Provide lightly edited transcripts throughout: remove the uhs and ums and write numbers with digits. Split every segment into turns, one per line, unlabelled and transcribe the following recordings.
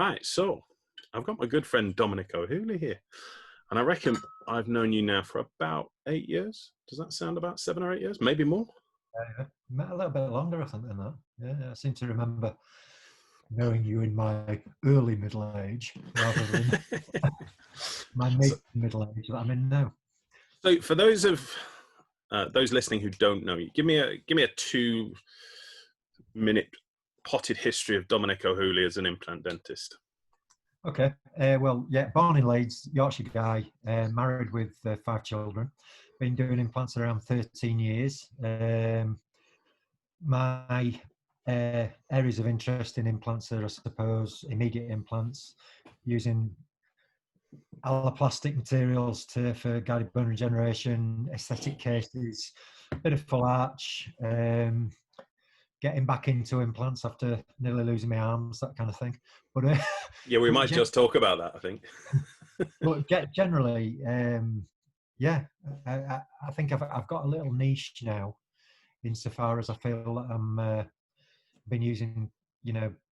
Right, so I've got my good friend Dominic O'Hooley here, and I reckon I've known you now for about 8 years. Does that sound about 7 or 8 years? Maybe more?
A little bit longer, I think, than that. Yeah, I seem to remember knowing you in my early middle age rather than my mid-middle age that I'm in now.
So, for those listening who don't know you, give me a 2-minute potted history of Dominic O'Hooley as an implant dentist.
Okay. Well, yeah, born in Leeds, Yorkshire guy, married with 5 children. Been doing implants around 13 years. My areas of interest in implants are, I suppose, immediate implants, using alloplastic materials for guided bone regeneration, aesthetic cases, a bit of full arch, getting back into implants after nearly losing my arms, that kind of thing. But
yeah, we might just talk about that, I think.
But generally, yeah, I think I've got a little niche now, insofar as I feel that I'm been using,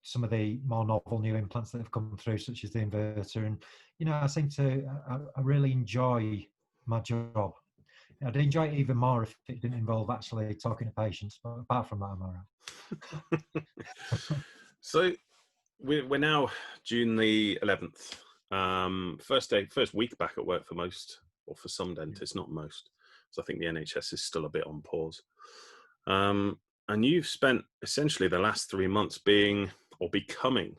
some of the more novel new implants that have come through, such as the inverter, and I really enjoy my job. I'd enjoy it even more if it didn't involve actually talking to patients, but apart from that, I'm all right.
So we're now June the 11th. First week back at work for most, or for some dentists, not most. So I think the NHS is still a bit on pause. And you've spent essentially the last 3 months being or becoming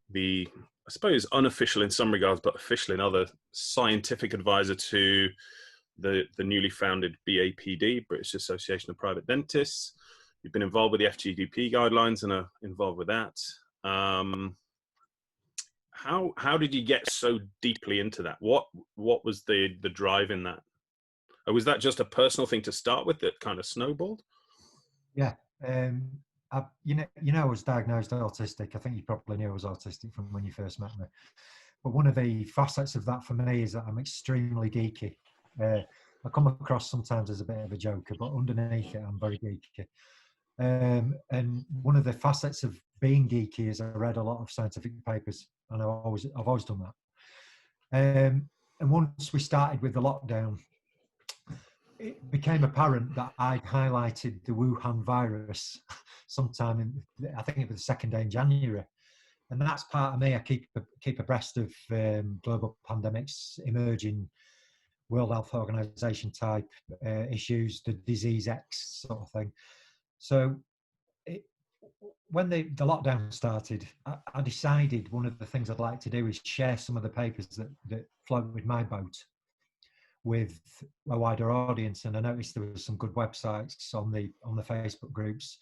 the, I suppose, unofficial in some regards, but official in other, scientific advisor to the newly founded BAPD, British Association of Private Dentists. You've been involved with the FGDP guidelines and are involved with that. How did you get so deeply into that? What was the drive in that? Or was that just a personal thing to start with that kind of snowballed?
Yeah. I was diagnosed autistic. I think you probably knew I was autistic from when you first met me. But one of the facets of that for me is that I'm extremely geeky. I come across sometimes as a bit of a joker, but underneath it, I'm very geeky. And one of the facets of being geeky is I read a lot of scientific papers, and I've always done that. And once we started with the lockdown, it became apparent that I'd highlighted the Wuhan virus sometime I think it was the 2nd day in January. And that's part of me. I keep abreast of global pandemics, emerging World Health Organization type issues, the disease X sort of thing. So when the lockdown started, I decided one of the things I'd like to do is share some of the papers that float with my boat with a wider audience. And I noticed there were some good websites on the Facebook groups,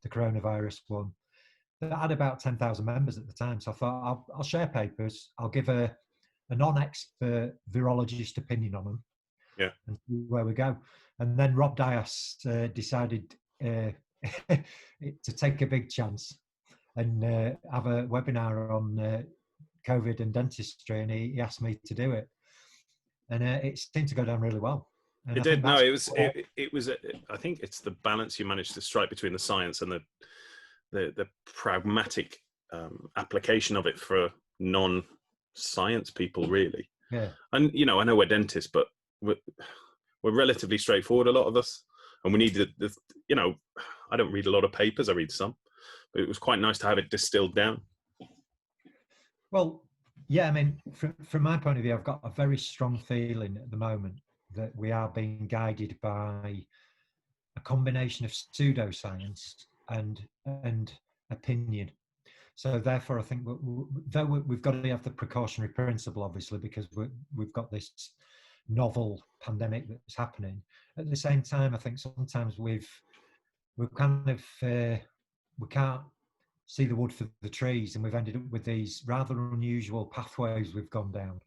the coronavirus one, that had about 10,000 members at the time. So I thought I'll share papers. I'll give a non-expert virologist opinion on them.
Yeah.
And see where we go. And then Rob Dias decided to take a big chance and have a webinar on COVID and dentistry, and he asked me to do it. And it seemed to go down really well. And
it did. No, it was. I think it's the balance you managed to strike between the science and the pragmatic application of it for non-science people, really.
Yeah.
And I know we're dentists, but we're relatively straightforward, a lot of us, and we need the. I don't read a lot of papers. I read some, but it was quite nice to have it distilled down.
Well, yeah, I mean, from my point of view, I've got a very strong feeling at the moment that we are being guided by a combination of pseudoscience and opinion. So therefore, I think we've got to have the precautionary principle, obviously, because we've got this novel pandemic that's happening. At the same time, I think sometimes we've kind of we can't see the wood for the trees, and we've ended up with these rather unusual pathways we've gone down,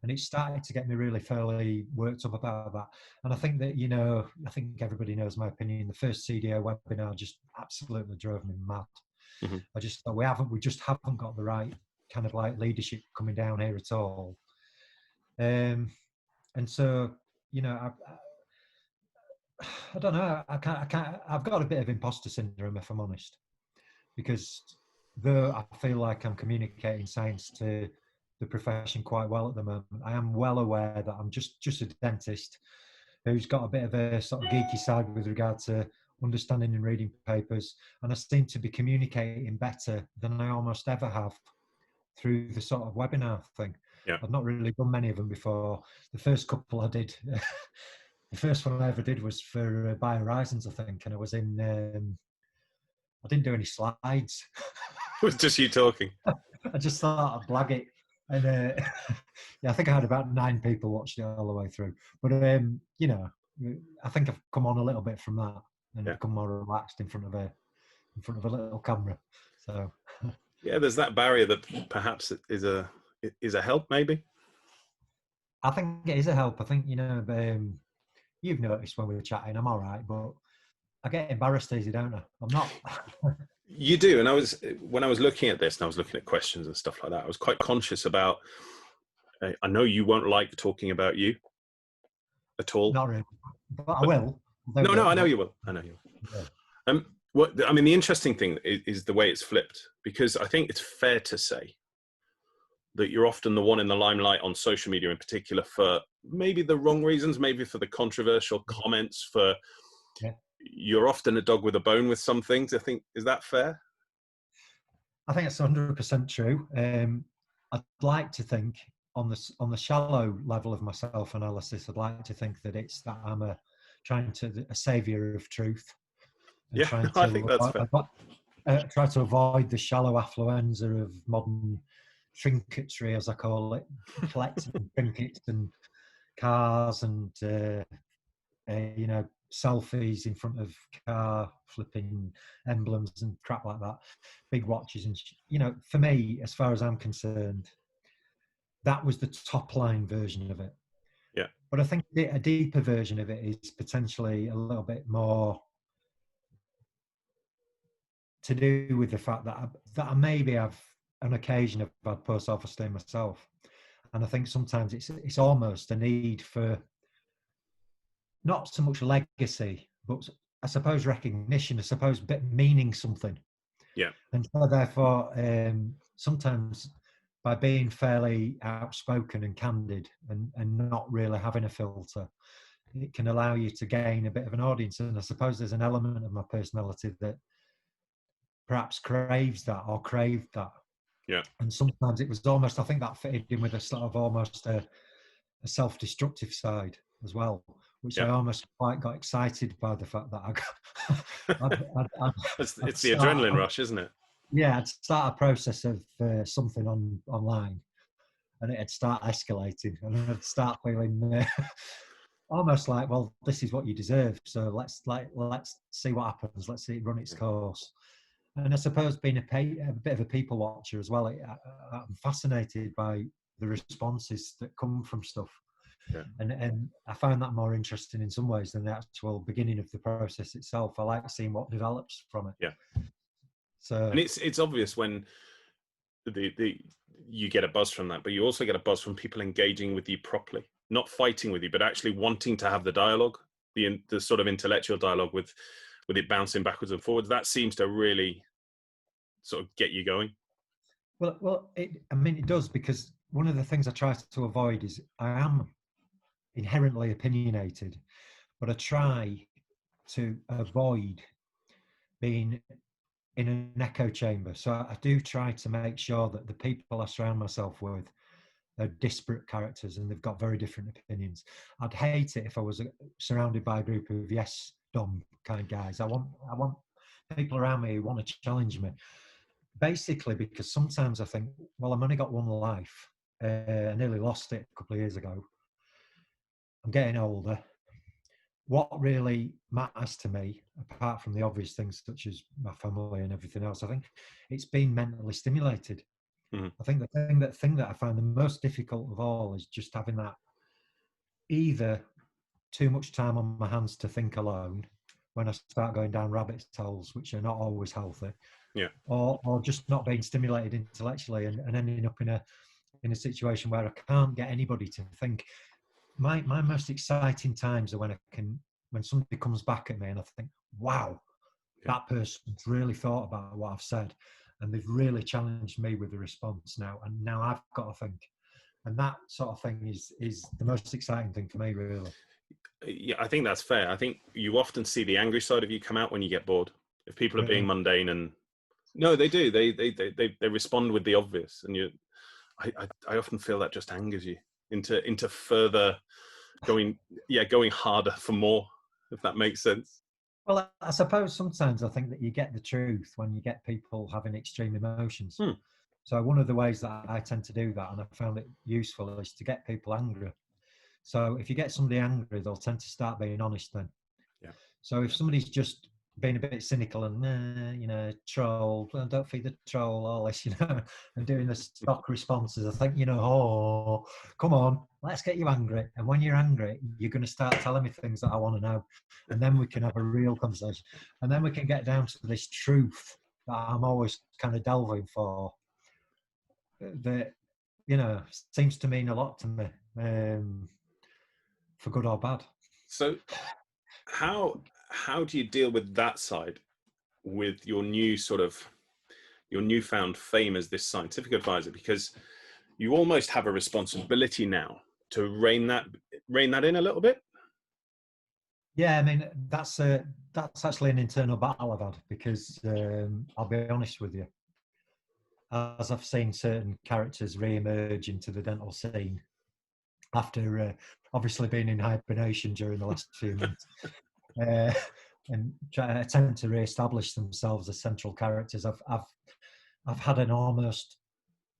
and it started to get me really fairly worked up about that. And I think that I think everybody knows my opinion. The first CDO webinar just absolutely drove me mad.
Mm-hmm.
I just thought we just haven't got the right kind of like leadership coming down here at all. And so I don't know. I can't. I've got a bit of imposter syndrome, if I'm honest, because though I feel like I'm communicating science to the profession quite well at the moment, I am well aware that I'm just a dentist who's got a bit of a sort of geeky side with regard to understanding and reading papers, and I seem to be communicating better than I almost ever have through the sort of webinar thing.
Yeah.
I've not really done many of them before. The first couple I did, the first one I ever did was for BioHorizons, I think, and I was in. I didn't do any slides.
It was just you talking.
I just thought I'd blag it, and yeah, I think I had about 9 people watched it all the way through. But you know, I think I've come on a little bit from that and become more relaxed in front of a little camera. So
yeah, there's that barrier that perhaps is a help, maybe.
I think it is a help. I think, you know, you've noticed when we were chatting, I'm all right, but I get embarrassed easy, don't I? I'm not.
You do, and when I was looking at this and I was looking at questions and stuff like that, I was quite conscious about. I know you won't like talking about you at all.
Not really, but I will.
No, I know you will. I know you will. Yeah. The interesting thing is the way it's flipped, because I think it's fair to say that you're often the one in the limelight on social media in particular for maybe the wrong reasons, maybe for the controversial comments, you're often a dog with a bone with some things. I think, is that fair?
I think it's 100% true. I'd like to think on the shallow level of my self-analysis, I'd like to think that it's that I'm a savior of truth. And
yeah, I think that's fair.
Try to avoid the shallow affluenza of modern trinketry, as I call it, collecting trinkets and cars and you know, selfies in front of car flipping emblems and crap like that, big watches, and you know, for me, as far as I'm concerned, that was the top line version of it.
Yeah.
But I think a deeper version of it is potentially a little bit more to do with the fact that I maybe have on occasion have had poor self-esteem myself, and I think sometimes it's almost a need for not so much legacy, but I suppose recognition, I suppose meaning something.
Yeah.
And so therefore, sometimes by being fairly outspoken and candid and not really having a filter, it can allow you to gain a bit of an audience. And I suppose there's an element of my personality that perhaps craves that or craved that.
Yeah.
And sometimes it was almost, I think that fitted in with a sort of almost a self-destructive side as well, which I almost quite got excited by the fact that
it's the adrenaline rush, isn't it?
Yeah, I'd start a process of something online, and it'd start escalating, and I'd start feeling almost like, well, this is what you deserve. So let's see what happens. Let's see it run its course. And I suppose being a bit of a people watcher as well, I'm fascinated by the responses that come from stuff.
Yeah.
And I find that more interesting in some ways than the actual beginning of the process itself. I like seeing what develops from it.
Yeah.
So,
and it's obvious when you get a buzz from that, but you also get a buzz from people engaging with you properly, not fighting with you, but actually wanting to have the dialogue, the sort of intellectual dialogue with it bouncing backwards and forwards. That seems to really sort of get you going.
Well, it does, because one of the things I try to avoid is I am inherently opinionated, but I try to avoid being in an echo chamber. So I do try to make sure that the people I surround myself with are disparate characters and they've got very different opinions. I'd hate it if I was surrounded by a group of yes, Dom kind guys. I want people around me who want to challenge me. Basically, because sometimes I think, well, I've only got one life. I nearly lost it a couple of years ago. I'm getting older. What really matters to me, apart from the obvious things such as my family and everything else, I think it's being mentally stimulated.
Mm-hmm.
I think the thing that I find the most difficult of all is just having that either too much time on my hands to think alone when I start going down rabbit holes, which are not always healthy, or just not being stimulated intellectually and ending up in a situation where I can't get anybody to think. My most exciting times are when somebody comes back at me and I think, wow, that person's really thought about what I've said, and they've really challenged me with the response now. And now I've got to think, and that sort of thing is the most exciting thing for me, really.
Yeah, I think that's fair. I think you often see the angry side of you come out when you get bored. If people are being mundane, and no, they do. They respond with the obvious, and I often feel that just angers you into further going harder for more, if that makes sense.
Well, I suppose sometimes I think that you get the truth when you get people having extreme emotions. So one of the ways that I tend to do that, and I found it useful, is to get people angry. So if you get somebody angry, they'll tend to start being honest then.
Yeah.
So if somebody's just being a bit cynical and, troll, well, don't feed the troll, all this, and doing the stock responses, I think, oh, come on, let's get you angry. And when you're angry, you're going to start telling me things that I want to know. And then we can have a real conversation. And then we can get down to this truth that I'm always kind of delving for, that, seems to mean a lot to me. For good or bad.
So how do you deal with that side with your newfound fame as this scientific advisor? Because you almost have a responsibility now to rein that in a little bit.
Yeah, I mean, that's actually an internal battle I've had, because I'll be honest with you, as I've seen certain characters re-emerge into the dental scene after obviously being in hibernation during the last few months, and attempt to re-establish themselves as central characters. I've had an almost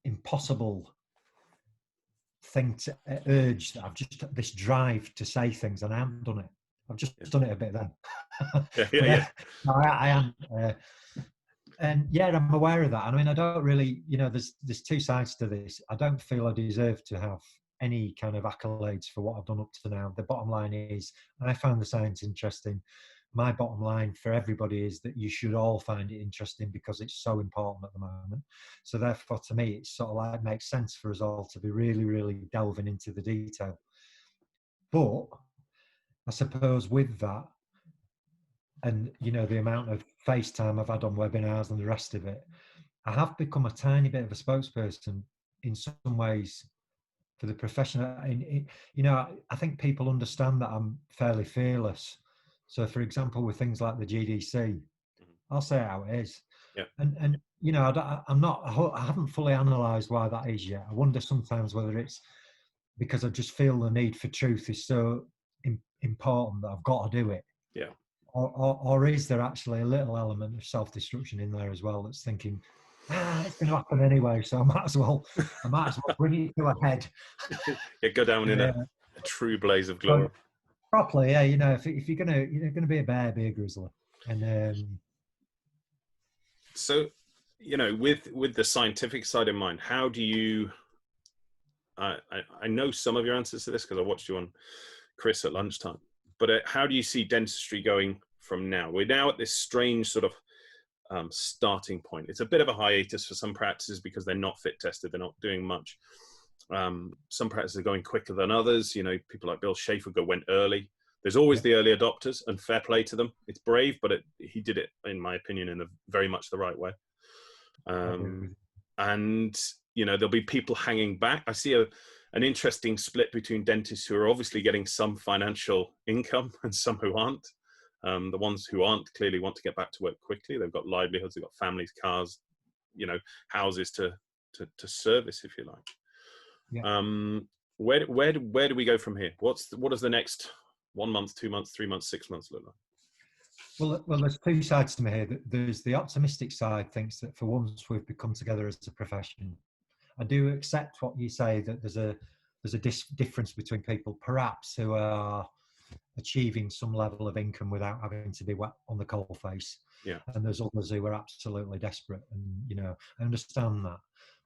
impossible thing to urge that I've just this drive to say things, and I haven't done it. I've just done it a bit then. I am. And yeah, I'm aware of that. I mean, I don't really, there's two sides to this. I don't feel I deserve to have any kind of accolades for what I've done up to now. The bottom line is, I found the science interesting. My bottom line for everybody is that you should all find it interesting, because it's so important at the moment. So therefore, to me, it's sort of like makes sense for us all to be really, really delving into the detail. But I suppose with that, and the amount of FaceTime I've had on webinars and the rest of it, I have become a tiny bit of a spokesperson in some ways for the profession. I think people understand that I'm fairly fearless. So, for example, with things like the GDC, I'll say it how it is.
Yeah.
And I haven't fully analysed why that is yet. I wonder sometimes whether it's because I just feel the need for truth is so important that I've got to do it.
Yeah.
Or is there actually a little element of self-destruction in there as well, that's thinking, it's going to happen anyway, so I might as well bring it to a head.
Go down in a true blaze of glory.
Properly, yeah. If you're gonna be a bear, be a grizzly. And
so, with the scientific side in mind, how do you? I know some of your answers to this because I watched you on Chris at lunchtime. But how do you see dentistry going from now? We're now at this strange sort of starting point. It's a bit of a hiatus for some practices because they're not fit tested. They're not doing much. Some practices are going quicker than others. People like Bill Schaefer went early. There's always the early adopters, and fair play to them. It's brave, but he did it, in my opinion, in very much the right way. And there'll be people hanging back. I see an interesting split between dentists who are obviously getting some financial income and some who aren't. The ones who aren't clearly want to get back to work quickly. They've got livelihoods, they've got families, cars, houses to service, if you like. Yeah. Where do we go from here? What does the next 1 month, 2 months, 3 months, 6 months look like?
Well, there's two sides to me here. There's the optimistic side, thinks that for once we've become together as a profession. I do accept what you say, that there's a difference between people perhaps who are achieving some level of income without having to be wet on the coal face.
Yeah.
And there's others who are absolutely desperate, and I understand that.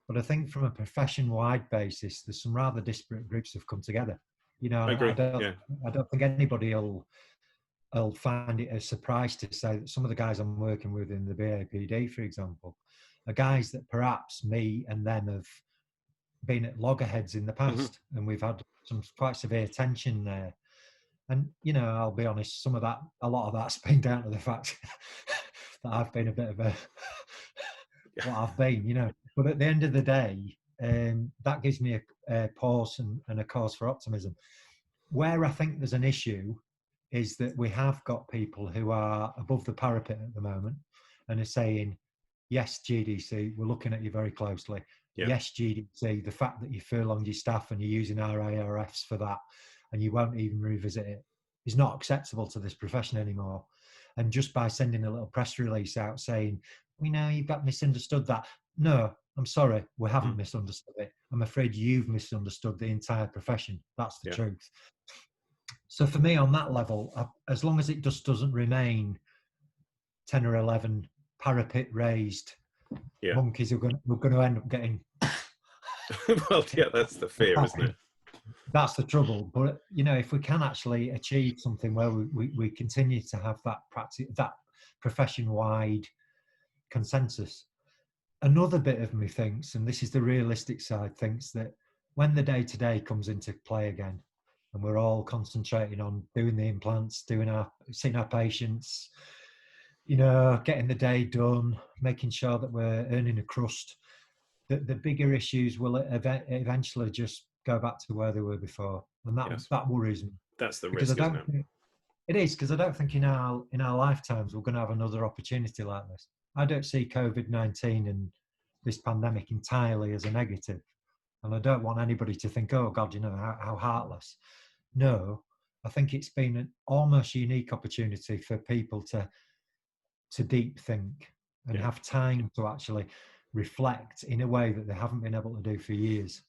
But I think from a profession-wide basis, there's some rather disparate groups have come together.
I agree.
I don't think anybody will find it a surprise to say that some of the guys I'm working with in the BAPD, for example, are guys that perhaps me and them have been at loggerheads in the past, and we've had some quite severe tension there. And I'll be honest, a lot of that's been down to the fact that I've been a bit of a what I've been, you know. But at the end of the day, that gives me a pause and a cause for optimism. Where I think there's an issue is that we have got people who are above the parapet at the moment and are saying, yes, GDC, we're looking at you very closely.
Yeah.
Yes, GDC, the fact that you furlonged your staff and you're using our ARFs for that and you won't even revisit it is not acceptable to this profession anymore. And just by sending a little press release out saying, we know you've got misunderstood that. No, I'm sorry, we haven't misunderstood it. I'm afraid you've misunderstood the entire profession. That's the truth. So for me, on that level, as long as it just doesn't remain 10 or 11 parapet raised monkeys, we're going to end up getting.
Well, yeah, that's the fear, isn't it?
That's the trouble. But you know, if we can actually achieve something where we continue to have that practice, that profession-wide consensus. Another bit of me thinks, and this is the realistic side, thinks that when the day-to-day comes into play again, and we're all concentrating on doing the implants, seeing our patients, you know, getting the day done, making sure that we're earning a crust, the bigger issues will eventually just go back to where they were before, and that worries me.
That's the risk, isn't it?
It is, because I don't think in our lifetimes we're going to have another opportunity like this. I don't see COVID-19 and this pandemic entirely as a negative, and I don't want anybody to think, oh God, you know, how heartless. No, I think it's been an almost unique opportunity for people to deep think and have time to actually reflect in a way that they haven't been able to do for years.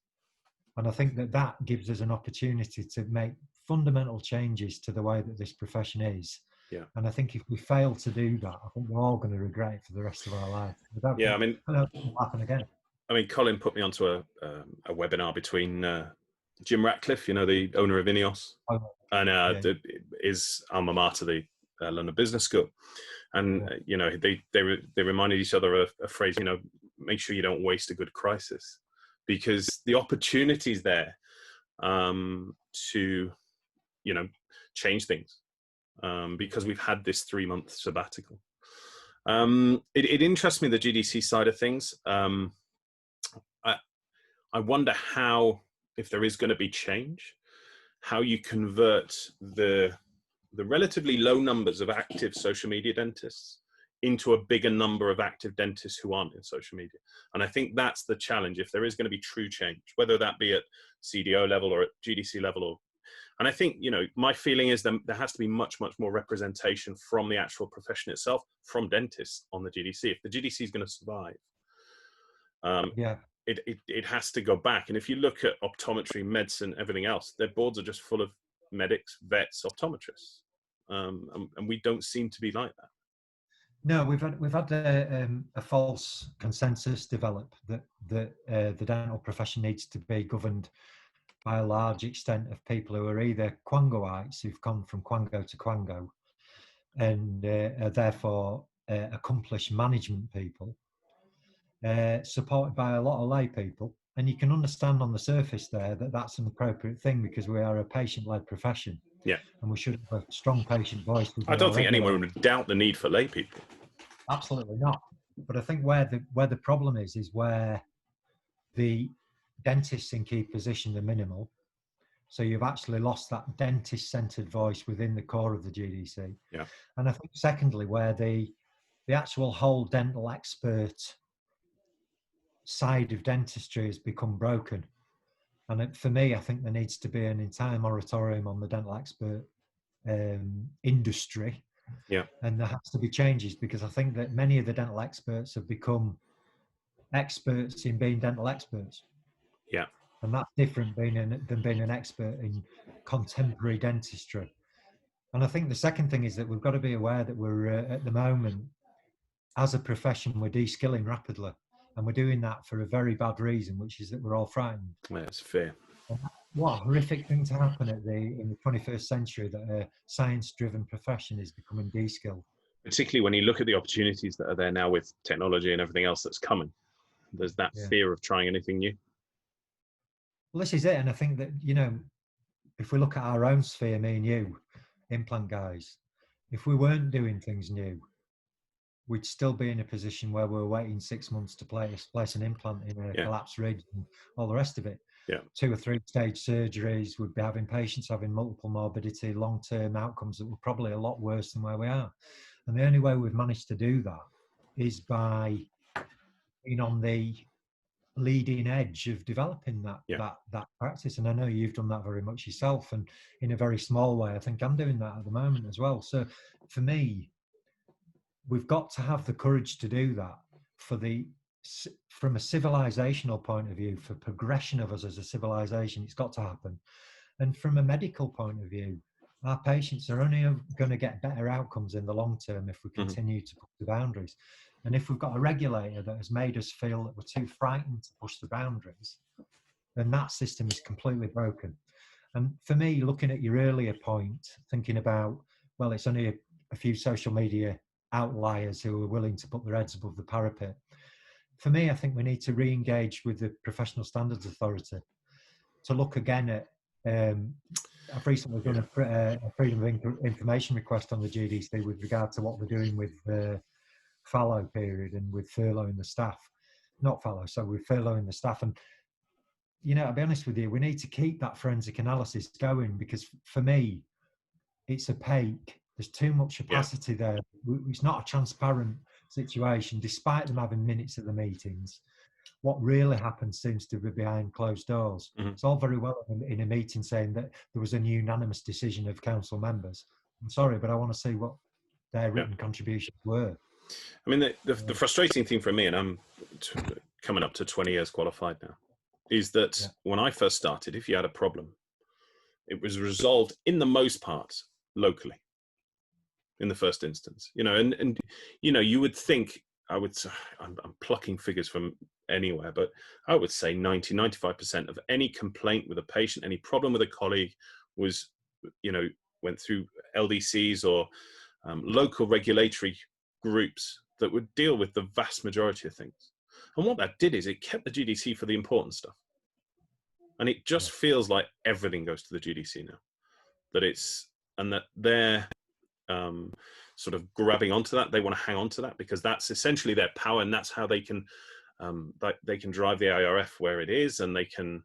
And I think that gives us an opportunity to make fundamental changes to the way that this profession is.
Yeah.
And I think if we fail to do that, I think we're all going to regret it for the rest of our life.
I don't
think it'll happen again.
I mean, Colin put me onto a webinar between Jim Ratcliffe, you know, the owner of Ineos, and is alma mater, the London Business School. And, you know, they reminded each other of a phrase, you know, make sure you don't waste a good crisis, because the opportunities there to, you know, change things, because we've had this 3-month sabbatical. It interests me, the GDC side of things. I wonder how, if there is going to be change, how you convert the relatively low numbers of active social media dentists into a bigger number of active dentists who aren't in social media. And I think that's the challenge, if there is going to be true change, whether that be at CDO level or at GDC level. And I think, you know, my feeling is that there has to be much, much more representation from the actual profession itself, from dentists on the GDC. If the GDC is going to survive, it has to go back. And if you look at optometry, medicine, everything else, their boards are just full of medics, vets, optometrists, and we don't seem to be like that.
No, we've had a false consensus develop that the dental profession needs to be governed by a large extent of people who are either Quangoites, who've come from Quango to Quango, and are therefore accomplished management people, supported by a lot of lay people. And you can understand on the surface there that that's an appropriate thing, because we are a patient-led profession.
Yeah.
And we should have a strong patient voice.
I don't think anyone would doubt the need for lay people.
Absolutely not. But I think where the problem is where the dentists in key position are minimal. So you've actually lost that dentist-centered voice within the core of the GDC.
Yeah.
And I think secondly, where the actual whole dental expert side of dentistry has become broken. And for me, I think there needs to be an entire moratorium on the dental expert industry.
Yeah.
And there has to be changes, because I think that many of the dental experts have become experts in being dental experts.
Yeah.
And that's different than being an expert in contemporary dentistry. And I think the second thing is that we've got to be aware that we're at the moment, as a profession, we're de-skilling rapidly. And we're doing that for a very bad reason, which is that we're all frightened.
Yeah, that's fair.
What a horrific thing to happen in the 21st century, that a science-driven profession is becoming de-skilled.
Particularly when you look at the opportunities that are there now with technology and everything else that's coming. There's that fear of trying anything new.
Well, this is it. And I think that, you know, if we look at our own sphere, me and you, implant guys, if we weren't doing things new, we'd still be in a position where we're waiting 6 months to place an implant in a collapsed ridge and all the rest of it.
Yeah.
2 or 3 stage surgeries, would be having patients having multiple morbidity, long-term outcomes that were probably a lot worse than where we are. And the only way we've managed to do that is by being on the leading edge of developing that practice. And I know you've done that very much yourself, and in a very small way. I think I'm doing that at the moment as well. So for me, we've got to have the courage to do that from a civilizational point of view, for progression of us as a civilization. It's got to happen. And from a medical point of view, our patients are only going to get better outcomes in the long term if we continue to push the boundaries. And if we've got a regulator that has made us feel that we're too frightened to push the boundaries, then that system is completely broken. And for me, looking at your earlier point, thinking about, well, it's only a few social media outliers who are willing to put their heads above the parapet. For me, I think we need to re-engage with the Professional Standards Authority to look again at, I've recently done a Freedom of Information request on the GDC with regard to what we're doing with the fallow period and with furloughing the staff. Not fallow, so we're furloughing the staff. And, you know, I'll be honest with you, we need to keep that forensic analysis going, because for me, it's opaque. There's too much opacity there. It's not a transparent situation, despite them having minutes of the meetings. What really happens seems to be behind closed doors. It's all very well in a meeting saying that there was a unanimous decision of council members. I'm sorry, but I want to see what their written contributions were.
I mean, the frustrating thing for me, and I'm coming up to 20 years qualified now, is that when I first started, if you had a problem, it was resolved in the most part locally in the first instance, you know, and you know, you would think, I'm plucking figures from anywhere, but I would say 95% of any complaint with a patient, any problem with a colleague was, you know, went through LDCs or local regulatory groups that would deal with the vast majority of things. And what that did is it kept the GDC for the important stuff. And it just feels like everything goes to the GDC now. And that they're sort of grabbing onto that. They want to hang on to that because that's essentially their power, and that's how they can drive the IRF where it is, and they can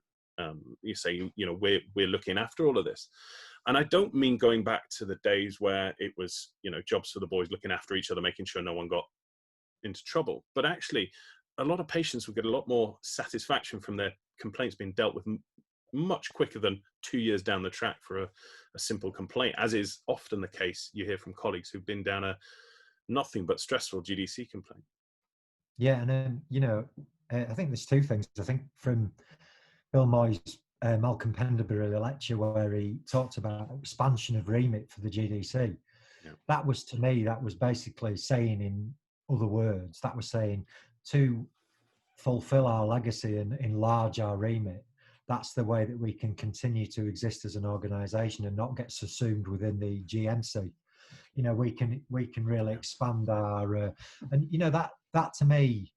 you say, you know, we're looking after all of this. And I don't mean going back to the days where it was, you know, jobs for the boys looking after each other, making sure no one got into trouble. But actually, a lot of patients will get a lot more satisfaction from their complaints being dealt with much quicker than 2 years down the track for a simple complaint, as is often the case. You hear from colleagues who've been down a nothing but stressful GDC complaint.
Yeah, and then, you know, I think there's two things. I think from Bill Moy's Malcolm Penderbury lecture, where he talked about expansion of remit for the GDC. That was, to me, that was basically saying, in other words, that was saying, to fulfill our legacy and enlarge our remit, that's the way that we can continue to exist as an organisation and not get subsumed within the GMC. You know, we can really expand our and you know, that to me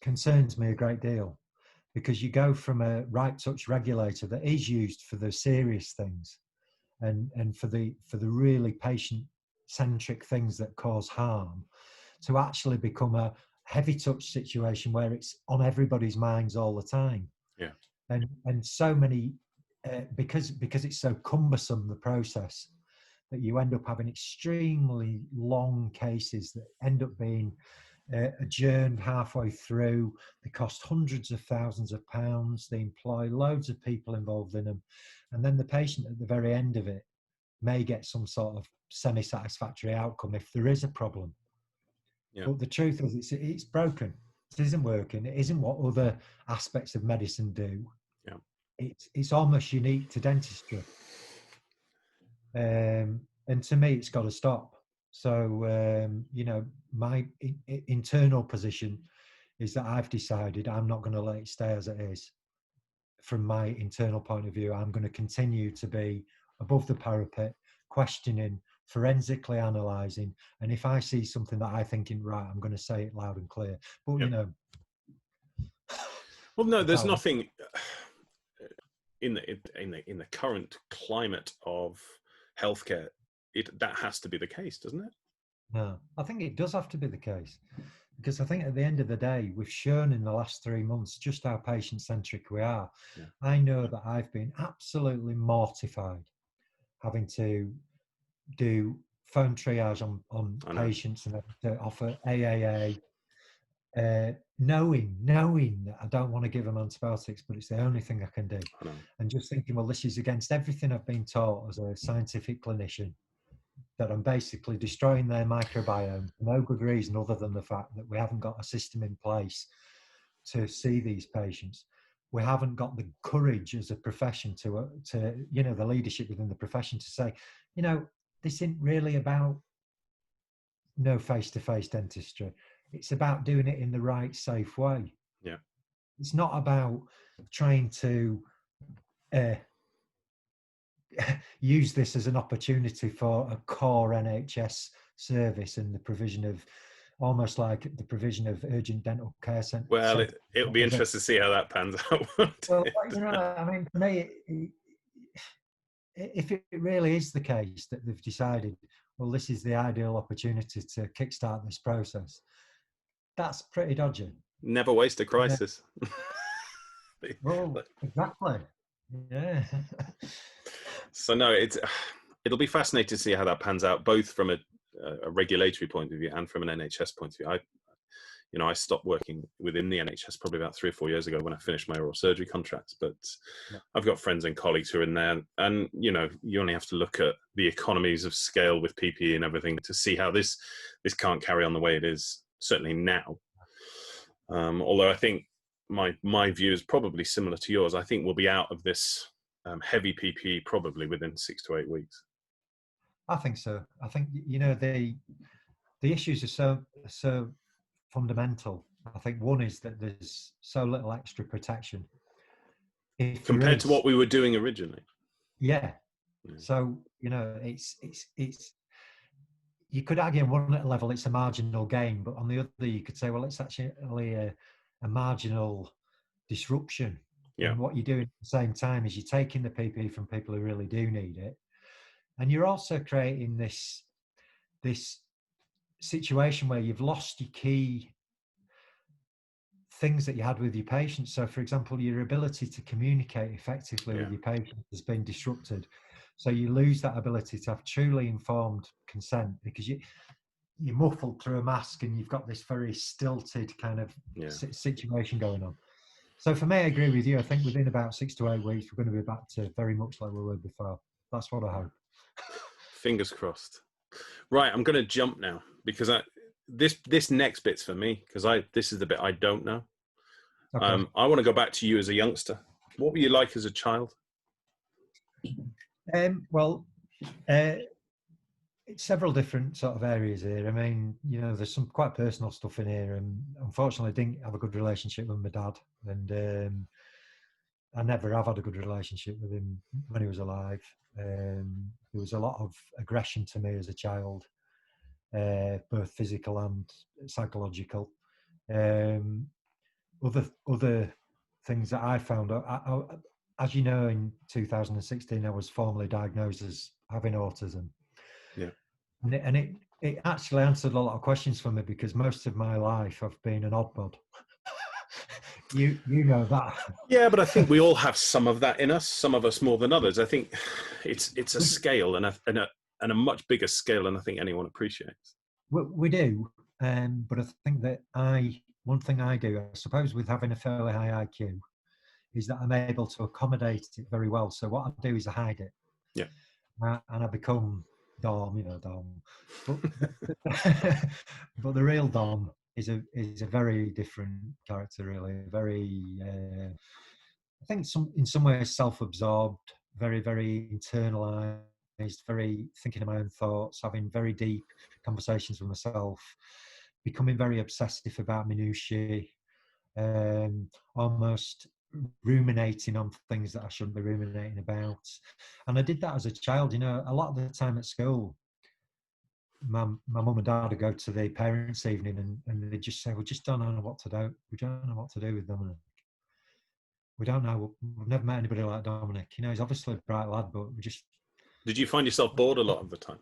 concerns me a great deal, because you go from a right touch regulator that is used for the serious things and for the really patient centric things that cause harm, to actually become a heavy touch situation where it's on everybody's minds all the time. And so many because it's so cumbersome, the process, that you end up having extremely long cases that end up being adjourned halfway through. They cost hundreds of thousands of pounds. They employ loads of people involved in them. And then the patient at the very end of it may get some sort of semi-satisfactory outcome if there is a problem. But the truth is, it's broken. It isn't working. It isn't what other aspects of medicine do. It's almost unique to dentistry. And to me, it's got to stop. So, you know, my internal position is that I've decided I'm not going to let it stay as it is. From my internal point of view, I'm going to continue to be above the parapet, questioning, forensically analysing, and if I see something that I think isn't right, I'm going to say it loud and clear. But you know,
well, no, there's nothing in the current climate of healthcare. That has to be the case, doesn't it?
No, I think it does have to be the case, because I think at the end of the day, we've shown in the last 3 months just how patient-centric we are.
Yeah.
I know that I've been absolutely mortified having to do phone triage on
I know.
patients and to offer AAA, knowing that I don't want to give them antibiotics, but it's the only thing I can do.
I know.
And just thinking, well, this is against everything I've been taught as a scientific clinician, that I'm basically destroying their microbiome for no good reason other than the fact that we haven't got a system in place to see these patients. We haven't got the courage as a profession to the leadership within the profession to say, this isn't really about no face-to-face dentistry. It's about doing it in the right, safe way.
Yeah.
It's not about trying to use this as an opportunity for a core NHS service and the provision of almost like the provision of urgent dental care centre.
Well, it'll be interesting to see how that pans out.
Well, I mean, for me, if it really is the case that they've decided, well, this is the ideal opportunity to kickstart this process, that's pretty dodgy.
Never waste a crisis.
Well, exactly. Yeah.
So no, it'll be fascinating to see how that pans out, both from a regulatory point of view and from an NHS point of view. I stopped working within the NHS probably about 3 or 4 years ago when I finished my oral surgery contracts, but I've got friends and colleagues who are in there, and you only have to look at the economies of scale with PPE and everything to see how this can't carry on the way it is, certainly now. Although I think my view is probably similar to yours. I think we'll be out of this heavy PPE probably within 6 to 8 weeks.
I think so. I think the issues are so fundamental. I think one is that there's so little extra protection
compared to what we were doing originally.
Yeah. So it's you could argue on one level it's a marginal gain, but on the other you could say, well, it's actually a marginal disruption.
Yeah.
And what you're doing at the same time is you're taking the PPE from people who really do need it, and you're also creating this situation where you've lost your key things that you had with your patients. So, for example, your ability to communicate effectively with your patient has been disrupted. So you lose that ability to have truly informed consent because you're muffled through a mask and you've got this very stilted kind of situation going on. So for me, I agree with you. I think within about 6 to 8 weeks, we're going to be back to very much like we were before. That's what I hope. Fingers
crossed. Right, I'm going to jump now because this next bit's for me because this is the bit I don't know. Okay. I want to go back to you as a youngster. What were you like as a child?
Several different sort of areas here. I mean, there's some quite personal stuff in here, and unfortunately, I didn't have a good relationship with my dad, and I never have had a good relationship with him when he was alive. There was a lot of aggression to me as a child, both physical and psychological. Other things that I found out, as you know, in 2016, I was formally diagnosed as having autism.
Yeah.
And it actually answered a lot of questions for me because most of my life I've been an odd bod. You know that.
Yeah, but I think we all have some of that in us. Some of us more than others. I think it's a scale and a much bigger scale than I think anyone appreciates.
We do, but I think that one thing I do, I suppose, with having a fairly high IQ, is that I'm able to accommodate it very well. So what I do is I hide it.
Yeah.
And I become Dom, Dom. But the real Dom is a very different character, really. Very, I think in some ways self-absorbed, very, very internalized, very thinking of my own thoughts, having very deep conversations with myself, becoming very obsessive about minutiae, almost ruminating on things that I shouldn't be ruminating about. And I did that as a child. A lot of the time at school, my mum and dad would go to the parents' evening and they'd just say, we just don't know what to do. We don't know what to do with Dominic. We don't know. We've never met anybody like Dominic. He's obviously a bright lad, but we just...
Did you find yourself bored a lot of the time?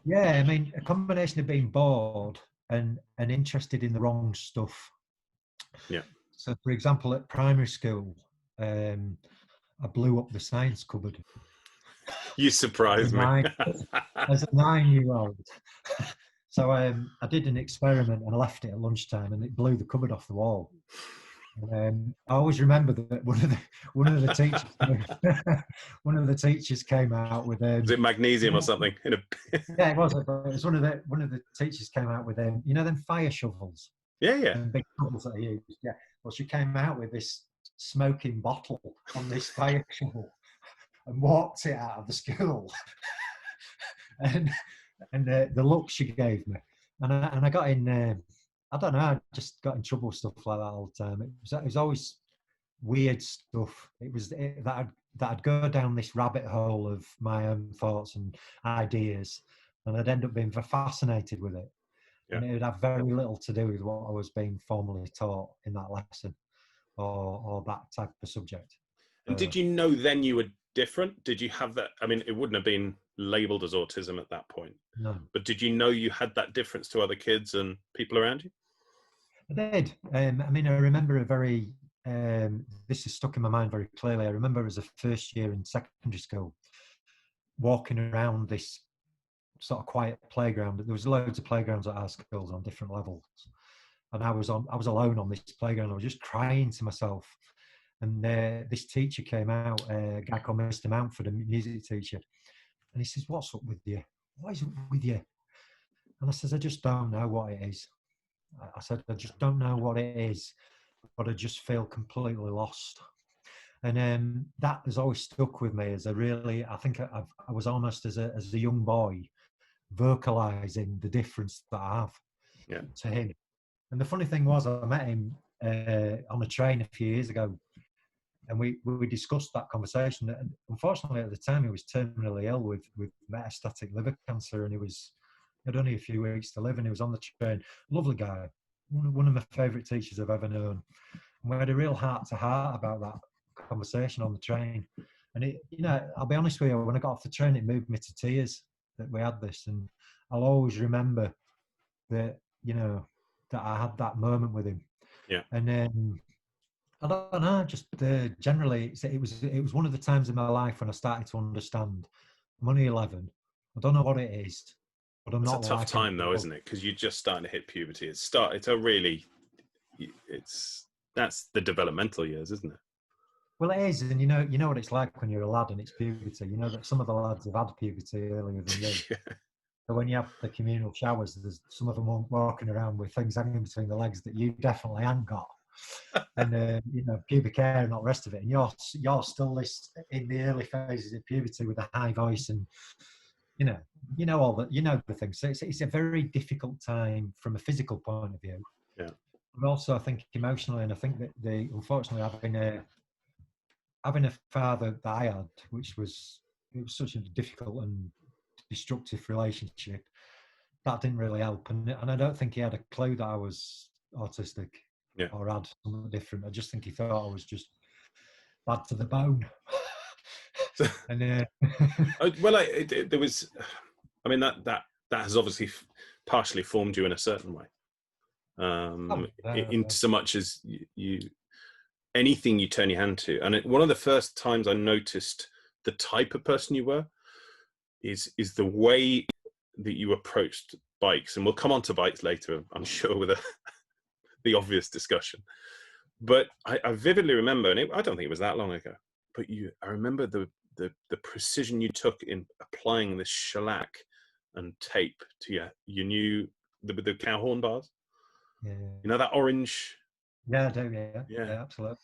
Yeah, I mean, a combination of being bored and interested in the wrong stuff.
Yeah.
So, for example, at primary school, I blew up the science cupboard
You
as a
surprised me.
nine, as a 9-year-old. So I did an experiment and I left it at lunchtime, and it blew the cupboard off the wall. I always remember that one of the teachers one of the teachers came out with
Is it magnesium or something?
yeah, it was. It was one of the teachers came out with you know, them fire shovels
Yeah.
and big shovels that I used. Yeah. Well, she came out with this smoking bottle on this fire shovel and walked it out of the school. and the look she gave me, and I got in. I don't know. I just got in trouble with stuff like that all the time. It was always weird stuff. It was that I'd go down this rabbit hole of my own thoughts and ideas, and I'd end up being fascinated with it.
Yeah.
And it would have very little to do with what I was being formally taught in that lesson or that type of subject.
And did you know then you were different? Did you have that? I mean, it wouldn't have been labeled as autism at that point.
No.
But did you know you had that difference to other kids and people around you?
I did. I mean, I remember a very, this is stuck in my mind very clearly. I remember as a first year in secondary school, walking around this sort of quiet playground. There was loads of playgrounds at our schools on different levels. And I was alone on this playground. I was just crying to myself. And this teacher came out, a guy called Mr. Mountford, a music teacher. And he says, "What's up with you? What is up with you?" And I says, "I just don't know what it is." I said, "I just don't know what it is, but I just feel completely lost." And that has always stuck with me as I think I was almost as a young boy vocalizing the difference that I have to him. And the funny thing was, I met him on a train a few years ago, and we discussed that conversation. And unfortunately, at the time, he was terminally ill with metastatic liver cancer, and he had only a few weeks to live, and he was on the train. Lovely guy, one of my favourite teachers I've ever known. And we had a real heart-to-heart about that conversation on the train. And it, you know, I'll be honest with you, when I got off the train, it moved me to tears that we had this, and I'll always remember that, you know, that I had that moment with him.
Yeah.
And then I don't know, just generally, it was one of the times in my life when I started to understand. I'm only 11. I don't know what it is, but I'm not.
It's a tough time though, isn't it? Because you're just starting to hit puberty. That's the developmental years, isn't it?
Well, it is, and you know what it's like when you're a lad and it's puberty. You know that some of the lads have had puberty earlier than you.
Yeah.
So when you have the communal showers, there's some of them walking around with things hanging between the legs that you definitely ain't got, and you know, pubic hair and all the rest of it. And you're still this in the early phases of puberty with a high voice, and you know all that, you know the things. So it's a very difficult time from a physical point of view.
Yeah.
But also, I think emotionally, and I think that unfortunately having a father that I had, it was such a difficult and destructive relationship, that didn't really help. And I don't think he had a clue that I was autistic or had something different. I just think he thought I was just bad to the bone. And
there was, I mean, that has obviously partially formed you in a certain way. In so much as you anything you turn your hand to. And one of the first times I noticed the type of person you were is the way that you approached bikes. And we'll come on to bikes later, I'm sure, with the obvious discussion. But I vividly remember, and I don't think it was that long ago, but I remember the precision you took in applying this shellac and tape to your new, the cow horn bars.
Yeah.
You know, that orange.
Yeah, I do. Yeah, absolutely.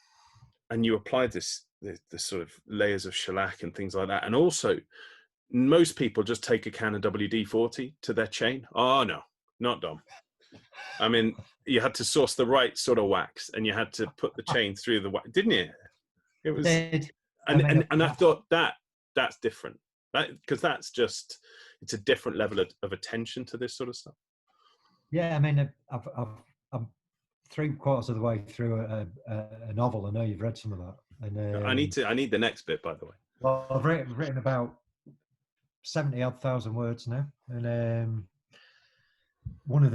And you applied the sort of layers of shellac and things like that. And also, most people just take a can of WD-40 to their chain. Oh no, not Dom. I mean, you had to source the right sort of wax, and you had to put the chain through the wax, didn't you? It was, and I thought that's different, because that's just, it's a different level of attention to this sort of stuff.
Yeah, I mean, I'm 3/4 of the way through a novel. I know you've read some of that. And
I need the next bit, by the way.
Well, I've written about 70,000 words now. And one of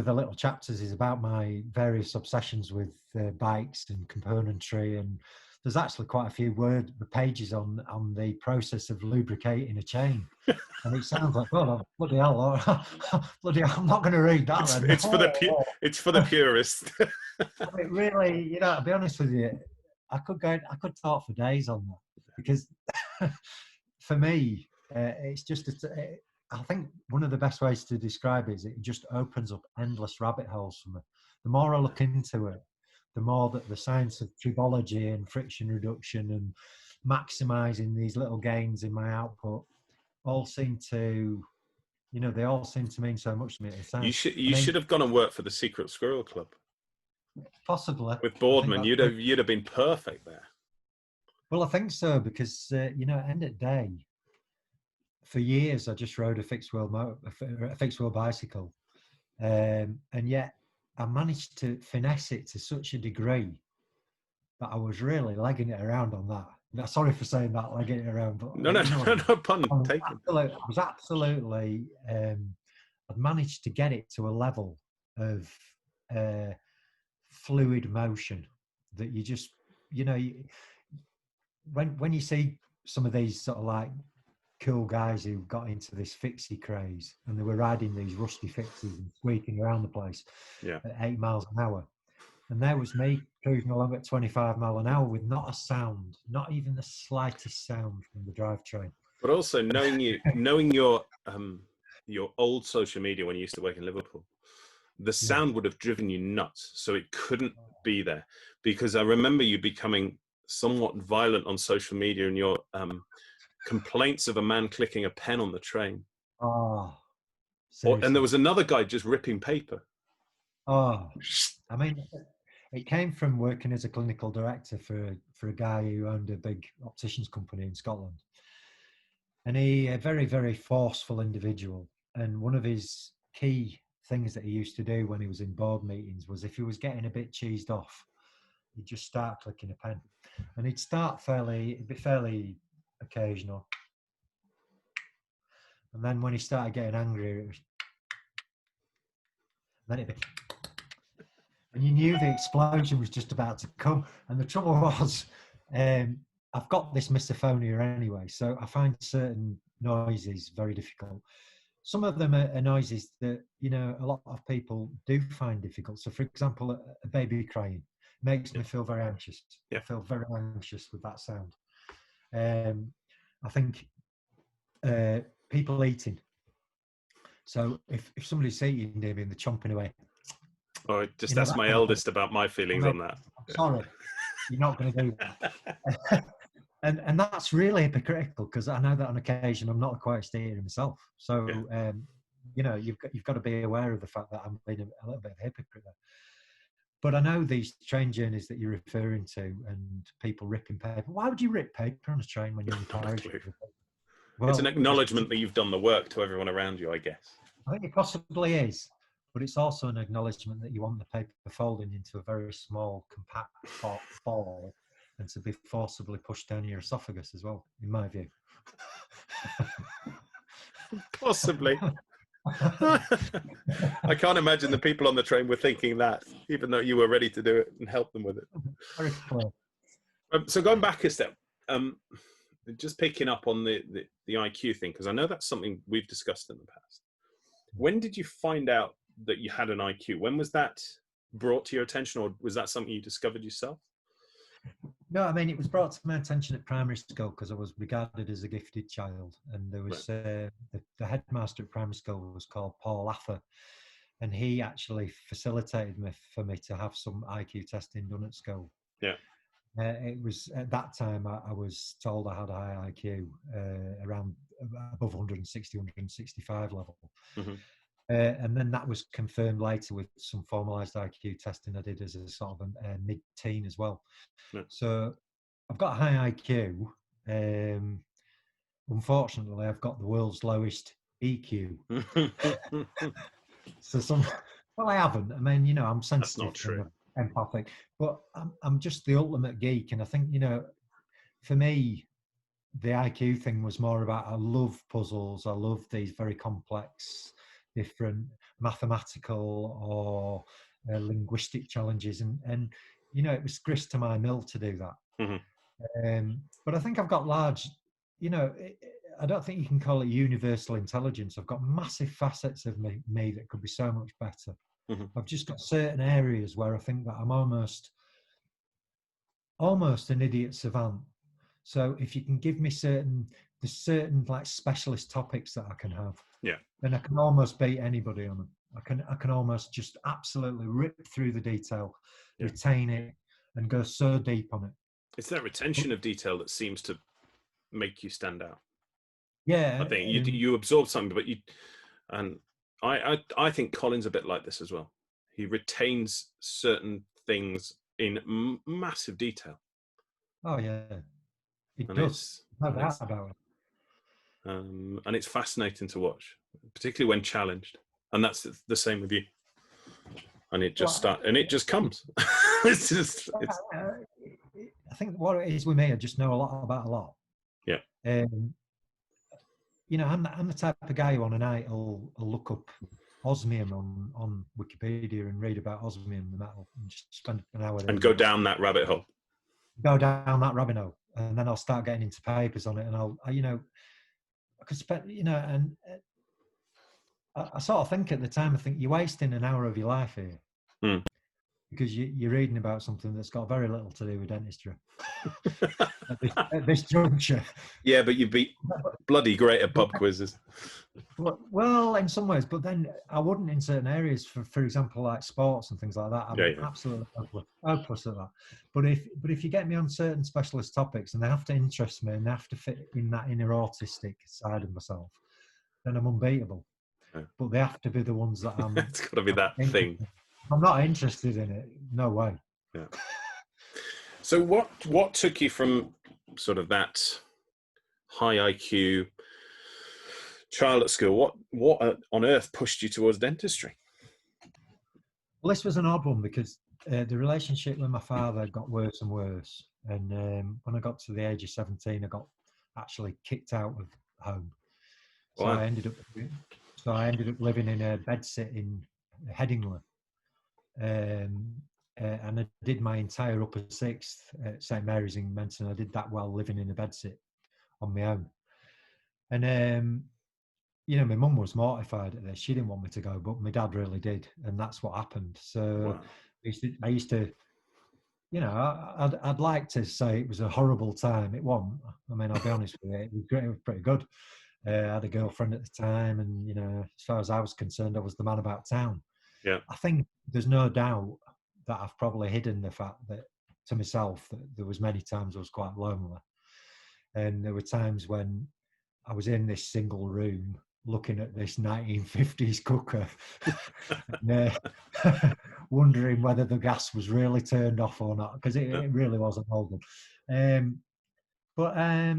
the little chapters is about my various obsessions with bikes and componentry, and there's actually quite a few pages on the process of lubricating a chain. And it sounds like, oh, bloody hell, bloody hell, I'm not going to read that.
It's for the purist.
It really, I'll be honest with you, I could talk for days on that, because for me, it's just, I think one of the best ways to describe it is it just opens up endless rabbit holes for me. The more I look into it, the more that the science of tribology and friction reduction and maximizing these little gains in my output all seem to, they all seem to mean so much to me.
You should have gone and worked for the Secret Squirrel Club.
Possibly.
With Boardman, you'd have been perfect there.
Well, I think so, because at the end of the day, for years I just rode a fixed wheel bicycle, and yet I managed to finesse it to such a degree that I was really legging it around on that. Now, sorry for saying that, legging it around. But
no pun taken.
I was absolutely. I'd managed to get it to a level of fluid motion that you just, when you see some of these sort of like cool guys who got into this fixie craze and they were riding these rusty fixies and squeaking around the place at 8 miles an hour, and there was me cruising along at 25 miles an hour with not a sound, not even the slightest sound from the drivetrain.
But also knowing your old social media when you used to work in Liverpool, the sound would have driven you nuts. So it couldn't be there, because I remember you becoming somewhat violent on social media and your complaints of a man clicking a pen on the train.
Oh,
and there was another guy just ripping paper.
Oh, I mean, it came from working as a clinical director for a guy who owned a big opticians company in Scotland. And a very, very forceful individual. And one of his key things that he used to do when he was in board meetings was, if he was getting a bit cheesed off, he'd just start clicking a pen. And he'd start it'd be fairly occasional. And then when he started getting angry, it was, then it'd be, and you knew the explosion was just about to come. And the trouble was, I've got this misophonia anyway, so I find certain noises very difficult. Some of them are noises that, a lot of people do find difficult. So, for example, a baby crying makes me feel very anxious. I feel very anxious with that sound. I think people eating. So if somebody's eating, David, and they're chomping away.
Oh, just ask my eldest about my feelings on that.
Sorry, you're not going to do that. And that's really hypocritical, because I know that on occasion I'm not a quiet eater myself. So, you've got to be aware of the fact that I'm being a little bit of a hypocrite there. But I know these train journeys that you're referring to and people ripping paper. Why would you rip paper on a train when you're encouraged?
Well, it's an acknowledgement that you've done the work to everyone around you, I guess.
I think it possibly is. But it's also an acknowledgement that you want the paper folding into a very small, compact ball and to be forcibly pushed down your esophagus as well, in my view.
Possibly. I can't imagine the people on the train were thinking that, even though you were ready to do it and help them with it.
Very cool.
So going back a step, just picking up on the IQ thing, because I know that's something we've discussed in the past. When did you find out that you had an IQ? When was that brought to your attention, or was that something you discovered yourself?
No, I mean, it was brought to my attention at primary school because I was regarded as a gifted child, and there was the headmaster at primary school was called Paul Affer, and he actually facilitated for me to have some IQ testing done at school.
Yeah.
It was at that time I was told I had a high IQ, around above 160, 165 level. Mm-hmm. And then that was confirmed later with some formalised IQ testing I did as a sort of a mid-teen as well. Yeah. So I've got a high IQ. Unfortunately, I've got the world's lowest EQ. Well, I haven't. I mean, I'm sensitive. That's not true. Empathic, but I'm just the ultimate geek. And I think, for me, the IQ thing was more about, I love puzzles. I love these very complex, different mathematical or linguistic challenges. And, you know, it was grist to my mill to do that. But I think I've got large, you know, I don't think you can call it universal intelligence. I've got massive facets of me that could be so much better. I've just got certain areas where I think that I'm almost an idiot savant. So if you can give me certain like specialist topics that I can have, then I can almost beat anybody on them. I can almost just absolutely rip through the detail, retain it, and go so deep on it.
It's that retention of detail that seems to make you stand out.
Yeah,
I think you absorb something, but I think Colin's a bit like this as well. He retains certain things in massive detail.
Oh yeah, it does. No doubt about it.
And it's fascinating to watch, particularly when challenged. And that's the same with you. And it just it just comes.
I think what it is with me, I just know a lot about a lot.
Yeah.
You know, I'm the type of guy who on a night will look up osmium on Wikipedia and read about osmium, the metal, and just spend an hour there.
And go down that rabbit hole.
Go down that rabbit hole, and then I'll start getting into papers on it, and I could spend, you know, and I sort of think at the time, I think you're wasting an hour of your life here. Because you're reading about something that's got very little to do with dentistry at this juncture.
Yeah, but you'd be bloody great at pub quizzes.
Well, in some ways, but then I wouldn't in certain areas. For example, like sports and things like that. I'm absolutely hopeless at that. But if you get me on certain specialist topics and they have to interest me and they have to fit in that inner autistic side of myself, then I'm unbeatable. Yeah. But they have to be the ones that I'm.
It's got to be that thing.
I'm not interested in it. No way.
Yeah. So what took you from sort of that high IQ child at school? What on earth pushed you towards dentistry?
Well, this was an odd one because the relationship with my father got worse and worse. And when I got to the age of 17, I got actually kicked out of home. So wow. I ended up living in a bedsit in Headingley. And I did my entire upper sixth at St Mary's in Menton. I did that while living in a bedsit on my own. And you know, my mum was mortified at this. She didn't want me to go, but my dad really did, and that's what happened. So wow. I used to, you know, I'd like to say it was a horrible time. It wasn't. I mean, I'll be honest with you, it was great. It was pretty good. I had a girlfriend at the time, and you know, as far as I was concerned, I was the man about town.
Yeah.
I think there's no doubt that I've probably hidden the fact that to myself that there was many times I was quite lonely, and there were times when I was in this single room looking at this 1950s cooker, and, wondering whether the gas was really turned off or not, because it really wasn't holding. But I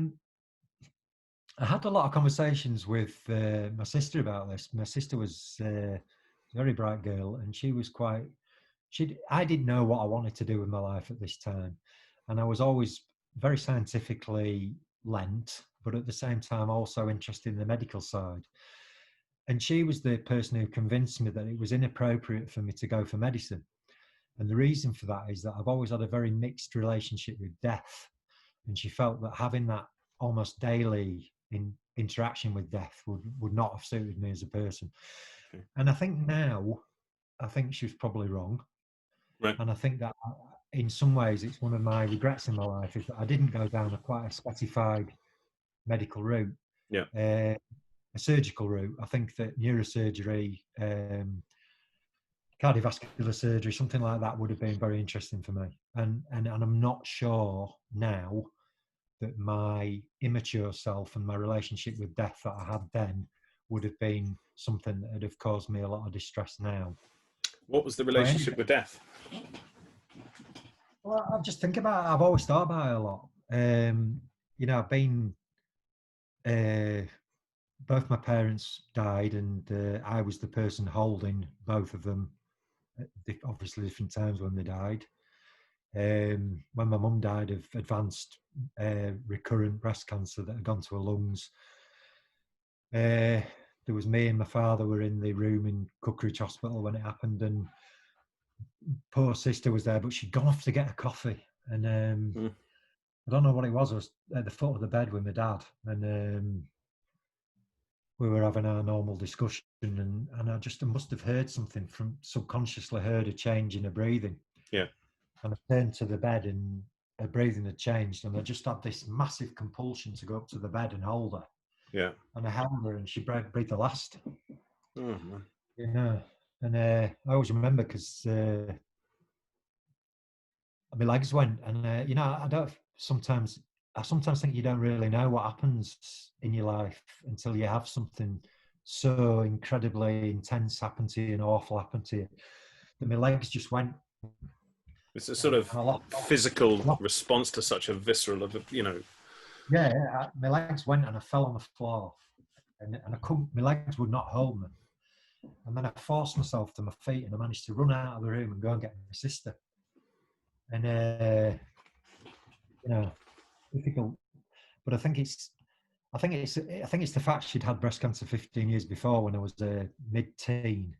had a lot of conversations with my sister about this. My sister was a very bright girl, and she was quite. I didn't know what I wanted to do with my life at this time, and I was always very scientifically lent, but at the same time also interested in the medical side. And she was the person who convinced me that it was inappropriate for me to go for medicine. And the reason for that is that I've always had a very mixed relationship with death, and she felt that having that almost daily interaction with death would not have suited me as a person. Okay. And I think now, she was probably wrong.
Right.
And I think that in some ways it's one of my regrets in my life is that I didn't go down quite a specified medical route, a surgical route. I think that neurosurgery, cardiovascular surgery, something like that would have been very interesting for me. And I'm not sure now that my immature self and my relationship with death that I had then would have been something that would have caused me a lot of distress now.
What was the relationship with death?
Well, I'm just thinking about it. I've always thought about it a lot. You know, I've been, both my parents died, and I was the person holding both of them at obviously different times when they died. When my mum died of advanced recurrent breast cancer that had gone to her lungs, there was me and my father were in the room in Cookridge Hospital when it happened, and poor sister was there, but she'd gone off to get a coffee, and I don't know what it was. I was at the foot of the bed with my dad, and we were having our normal discussion, and I must have heard something, from subconsciously heard a change in her breathing.
Yeah.
And I turned to the bed, and her breathing had changed, and I just had this massive compulsion to go up to the bed and hold her.
Yeah.
And I held her, and she breathed the last.
Oh, man.
You know, and I always remember because my legs went, and you know, I sometimes think you don't really know what happens in your life until you have something so incredibly intense happen to you and awful happen to you, that my legs just went.
It's a sort of physical response to such a visceral, you know.
Yeah, my legs went, and I fell on the floor, and I couldn't. My legs would not hold me, and then I forced myself to my feet, and I managed to run out of the room and go and get my sister. And you know, difficult, but I think it's the fact she'd had breast cancer 15 years before when I was mid-teen,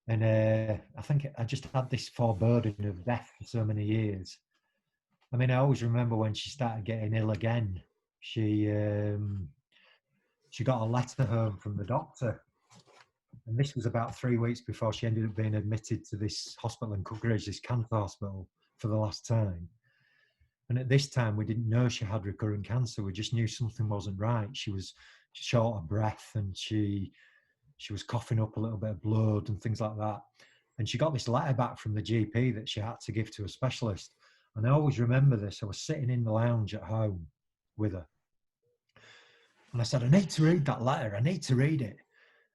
and I think I just had this foreboding of death for so many years. I mean, I always remember when she started getting ill again, she got a letter home from the doctor, and this was about 3 weeks before she ended up being admitted to this hospital in Cookridge, this cancer hospital, for the last time. And at this time, we didn't know she had recurrent cancer. We just knew something wasn't right. She was short of breath, and she was coughing up a little bit of blood and things like that. And she got this letter back from the GP that she had to give to a specialist. And I always remember this. I was sitting in the lounge at home with her, and I said, I need to read that letter. I need to read it.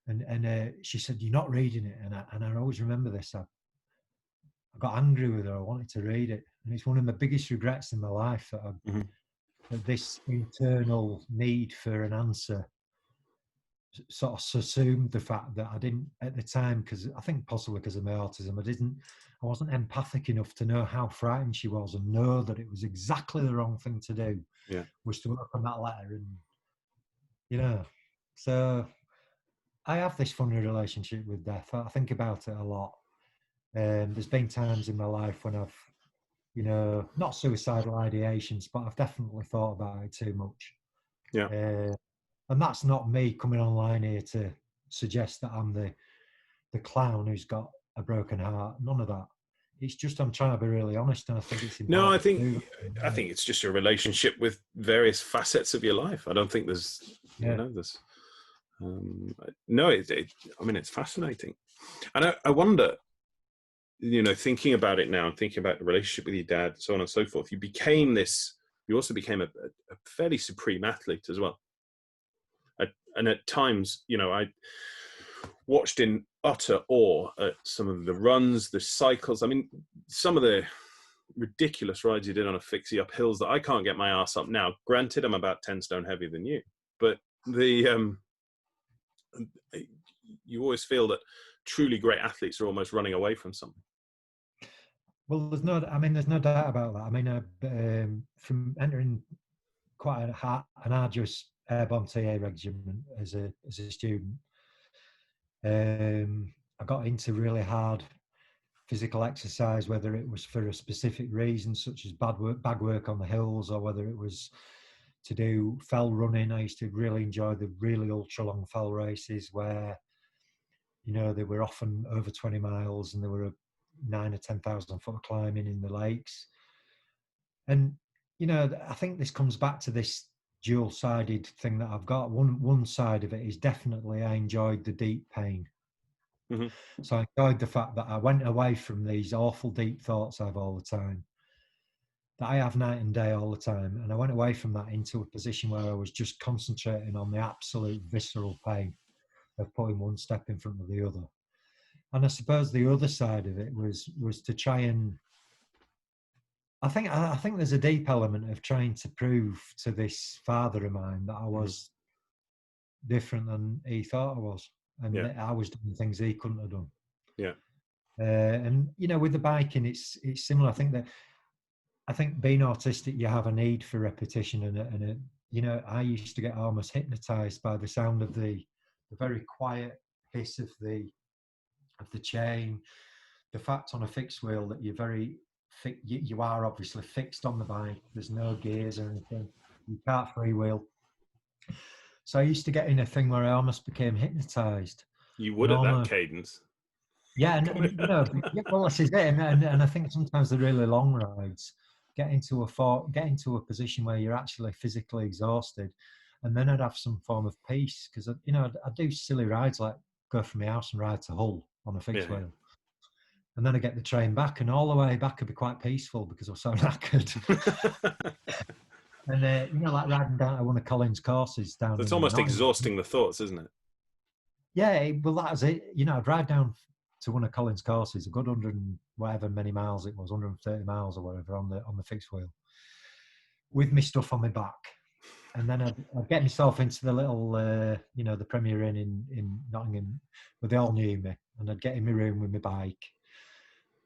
And she said, you're not reading it. And I always remember this. I got angry with her. I wanted to read it. And it's one of the biggest regrets in my life that, that this internal need for an answer sort of subsumed the fact that I didn't at the time, because I think possibly because of my autism, I wasn't empathic enough to know how frightened she was and know that it was exactly the wrong thing to do.
Yeah.
Was to work on that letter. And you know, so I have this funny relationship with death. I think about it a lot. There's been times in my life when I've, you know, not suicidal ideations, but I've definitely thought about it too much.
Yeah.
And that's not me coming online here to suggest that I'm the clown who's got a broken heart. None of that. It's just I'm trying to be really honest, and I think it's important.
No, I think it's just your relationship with various facets of your life. I don't think there's, you know, there's. No, I mean, it's fascinating, and I wonder, you know, thinking about it now, thinking about the relationship with your dad, so on and so forth. You also became a fairly supreme athlete as well. And at times, you know, I watched in utter awe at some of the runs, the cycles. I mean, some of the ridiculous rides you did on a fixie up hills that I can't get my ass up now. Granted, I'm about 10 stone heavier than you, but you always feel that truly great athletes are almost running away from something.
Well, there's no doubt about that. I mean, from entering quite an arduous airborne TA regiment as a student, I got into really hard physical exercise, whether it was for a specific reason, such as bag work on the hills, or whether it was to do fell running. I used to really enjoy the really ultra long fell races where, you know, they were often over 20 miles and there were 9,000 or 10,000 foot climbing in the lakes. And, you know, I think this comes back to this dual-sided thing that I've got. One side of it is definitely I enjoyed the deep pain. Mm-hmm. So I enjoyed the fact that I went away from these awful deep thoughts I have all the time, that I have night and day all the time. And I went away from that into a position where I was just concentrating on the absolute visceral pain of putting one step in front of the other. And I suppose the other side of it was to try and, I think there's a deep element of trying to prove to this father of mine that I was different than he thought I was, and that I was doing things he couldn't have done.
Yeah.
And you know, with the biking, it's similar. I think being autistic, you have a need for repetition, and you know, I used to get almost hypnotized by the sound of the very quiet hiss of the chain, the fact on a fixed wheel that you're you are obviously fixed on the bike. There's no gears or anything. You can't freewheel. So I used to get in a thing where I almost became hypnotized.
You would at that cadence.
Yeah, and you know, well, this is it, and I think sometimes the really long rides get into a position where you're actually physically exhausted, and then I'd have some form of peace because you know I do silly rides like go from my house and ride to Hull on a fixed wheel, and then I get the train back, and all the way back I'd be quite peaceful because I was so knackered. And you know, like riding down to one of Colin's courses down.
So it's almost exhausting the thoughts, isn't it?
Yeah, well, that was it. You know, I drive down to one of Colin's courses, a good 100 and whatever many miles it was, 130 miles or whatever on the fixed wheel, with me stuff on my back, and then I'd get myself into the little, you know, the Premier Inn in Nottingham, where they all knew me, and I'd get in my room with my bike,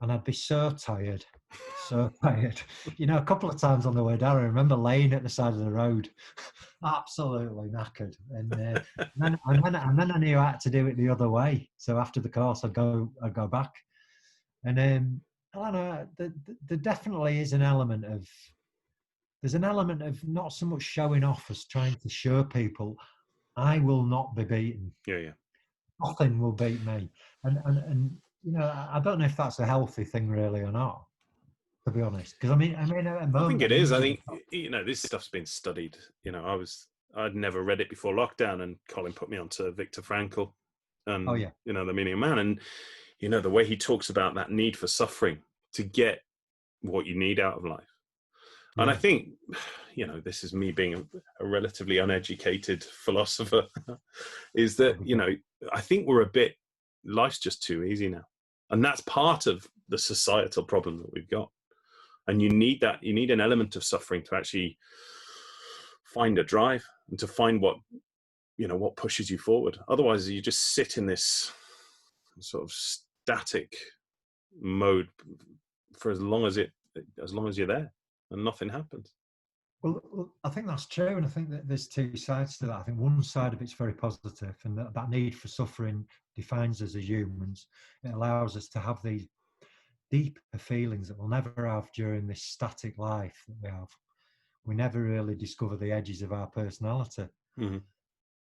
and I'd be so tired. You know, a couple of times on the way down, I remember laying at the side of the road, absolutely knackered. And then I knew I had to do it the other way. So after the course, I'd go back. And I don't know. There definitely is an element of. There's an element of not so much showing off as trying to show people, I will not be beaten.
Yeah.
Nothing will beat me. And you know, I don't know if that's a healthy thing really or not, to be honest. Because I mean, at the moment,
I think it is. I think, you know, this stuff's been studied. You know, I'd never read it before lockdown, and Colin put me onto Viktor Frankl, and you know, The Meaning of Man, and you know, the way he talks about that need for suffering to get what you need out of life. And I think, you know, this is me being a relatively uneducated philosopher, is that, you know, I think life's just too easy now. And that's part of the societal problem that we've got. And you need an element of suffering to actually find a drive and to find what pushes you forward. Otherwise, you just sit in this sort of static mode for as long as you're there, and nothing happens.
Well, I think that's true, and I think that there's two sides to that. I think one side of it's very positive, and that need for suffering defines us as humans. It allows us to have these deeper feelings that we'll never have during this static life that we have. We never really discover the edges of our personality.
Mm-hmm.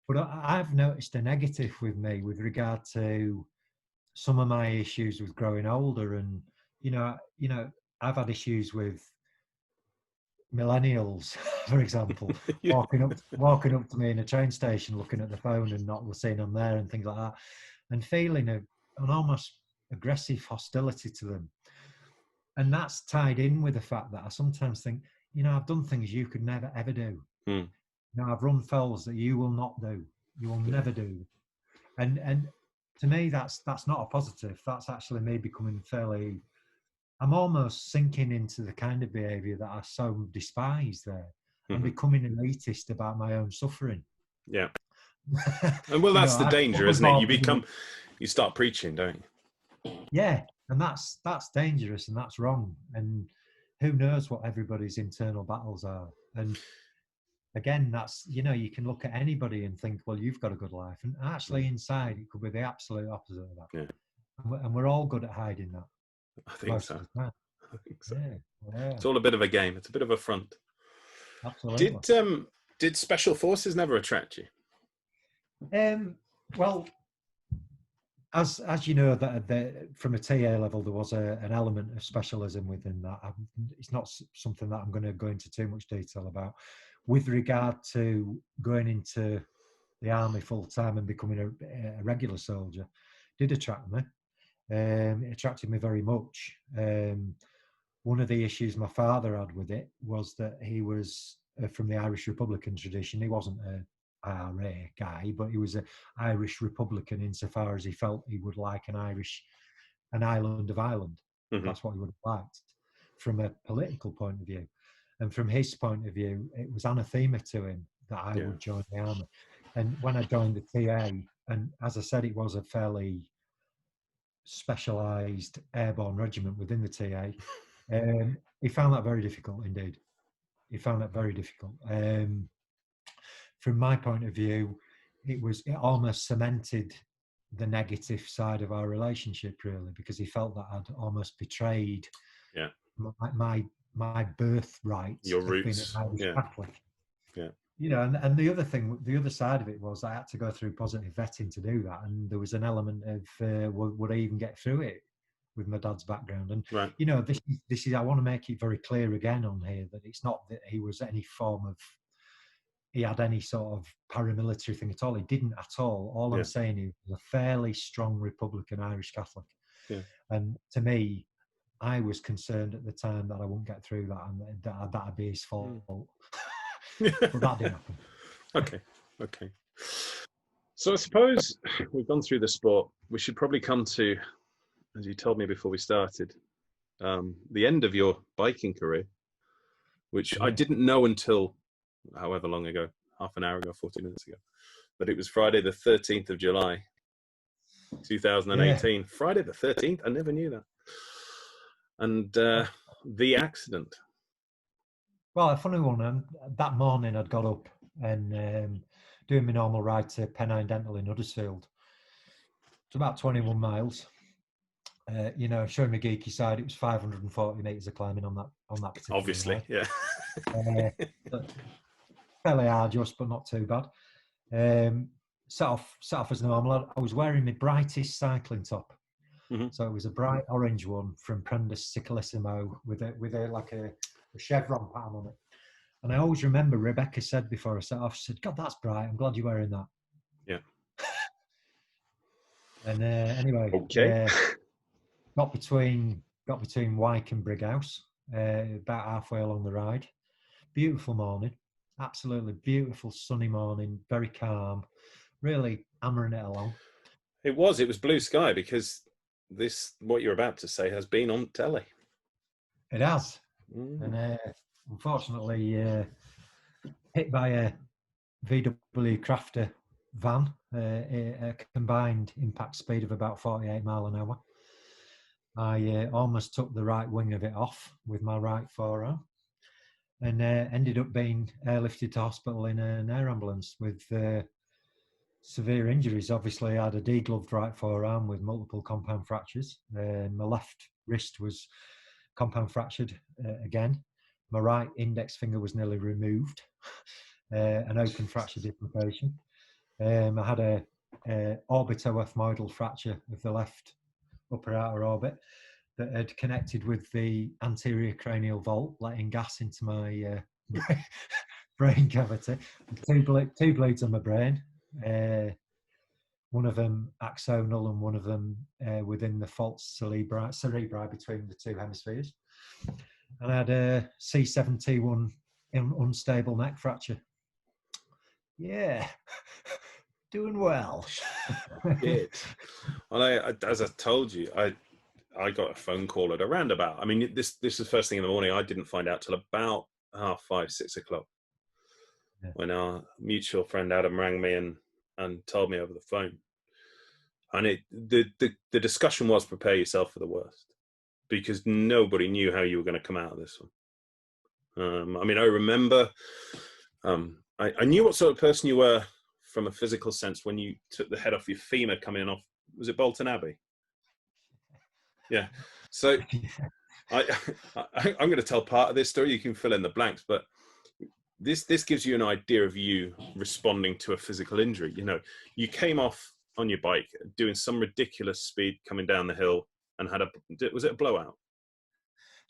But I've noticed a negative with me with regard to some of my issues with growing older, and you know, I've had issues with millennials, for example, walking up to me in a train station, looking at the phone and not seeing I'm there, and things like that, and feeling an almost aggressive hostility to them. And that's tied in with the fact that I sometimes think, you know, I've done things you could never ever do. You know, I've run fells that you will not do. You will never do. And to me, that's not a positive. That's actually me becoming I'm almost sinking into the kind of behaviour that I so despise there. I'm becoming elitist about my own suffering.
Yeah. And well, that's the danger, isn't it? You start preaching, don't you?
Yeah. And that's dangerous, and that's wrong. And who knows what everybody's internal battles are. And again, that's, you know, you can look at anybody and think, well, you've got a good life. And actually inside, it could be the absolute opposite of that.
Yeah.
And we're all good at hiding that.
I think so.
Yeah.
It's all a bit of a game. It's a bit of a front.
Absolutely.
Did special forces never attract
you? Well, as you know, that from a TA level, there was an element of specialism within that. It's not something that I'm going to go into too much detail about. With regard to going into the army full time and becoming a regular soldier, did attract me. It attracted me very much. One of the issues my father had with it was that he was from the Irish Republican tradition. He wasn't a IRA guy, but he was an Irish Republican insofar as he felt he would like an island of Ireland. Mm-hmm. That's what he would have liked from a political point of view. And from his point of view, it was anathema to him that I would join the army. And when I joined the TA, and as I said, it was a fairly specialised airborne regiment within the TA. He found that very difficult indeed. He found that very difficult. From my point of view, it almost cemented the negative side of our relationship, really, because he felt that I'd almost betrayed my birthright
your
of being
roots.
an Irish Catholic.
Yeah.
You know, and the other side of it was I had to go through positive vetting to do that, and there was an element of would I even get through it with my dad's background? And
right.
you know, this is I want to make it very clear again on here that it's not that he was any form of he had any sort of paramilitary thing at all. He didn't at all. All I'm saying is he was a fairly strong Republican Irish Catholic.
Yeah.
And to me, I was concerned at the time that I wouldn't get through that and that'd be his fault. But that didn't happen.
Okay. So I suppose we've gone through the sport. We should probably come to, as you told me before we started, the end of your biking career, which I didn't know until however long ago, half an hour ago, 40 minutes ago, but it was Friday the 13th of July, 2018. Friday the 13th, I never knew that. And the accident.
Well, a funny one, that morning I'd got up and doing my normal ride to Pennine Dental in Huddersfield. It's about 21 miles. You know, showing my geeky side, it was 540 metres of climbing on that particular
Obviously,
ride.
Yeah.
Fairly arduous, but not too bad. Set off as normal. I was wearing my brightest cycling top, so it was a bright orange one from Prendis Ciclissimo with a chevron pattern on it. And I always remember Rebecca said before I set off, she said, "God, that's bright. I'm glad you're wearing that."
Yeah.
And anyway, got between Wyke and Brighouse, about halfway along the ride. Beautiful morning, absolutely beautiful sunny morning, very calm, really hammering it along.
It was blue sky, because what you're about to say has been on telly.
It has. And unfortunately hit by a VW Crafter van, a combined impact speed of about 48 mile an hour. I almost took the right wing of it off with my right forearm, and ended up being airlifted to hospital in an air ambulance with severe injuries. Obviously, I had a degloved right forearm with multiple compound fractures. My left wrist was compound fractured again. My right index finger was nearly removed, an open fracture dislocation. I had a orbitoethmoidal fracture of the left upper outer orbit that had connected with the anterior cranial vault, letting gas into my brain cavity. Two bleeds on my brain. One of them axonal and one of them within the falx cerebri between the two hemispheres. And I had a C7T1 unstable neck fracture. Yeah, doing well.
Did. Well, as I told you, I got a phone call at around about, I mean, this was first thing in the morning. I didn't find out till about 5:30, 6 o'clock, when our mutual friend Adam rang me and told me over the phone. And the discussion was, prepare yourself for the worst, because nobody knew how you were going to come out of this one. I mean, I remember, I knew what sort of person you were from a physical sense when you took the head off your femur coming off, was it Bolton Abbey? Yeah. So I'm going to tell part of this story. You can fill in the blanks, but this gives you an idea of you responding to a physical injury. You know, you came off on your bike doing some ridiculous speed coming down the hill and was it a blowout?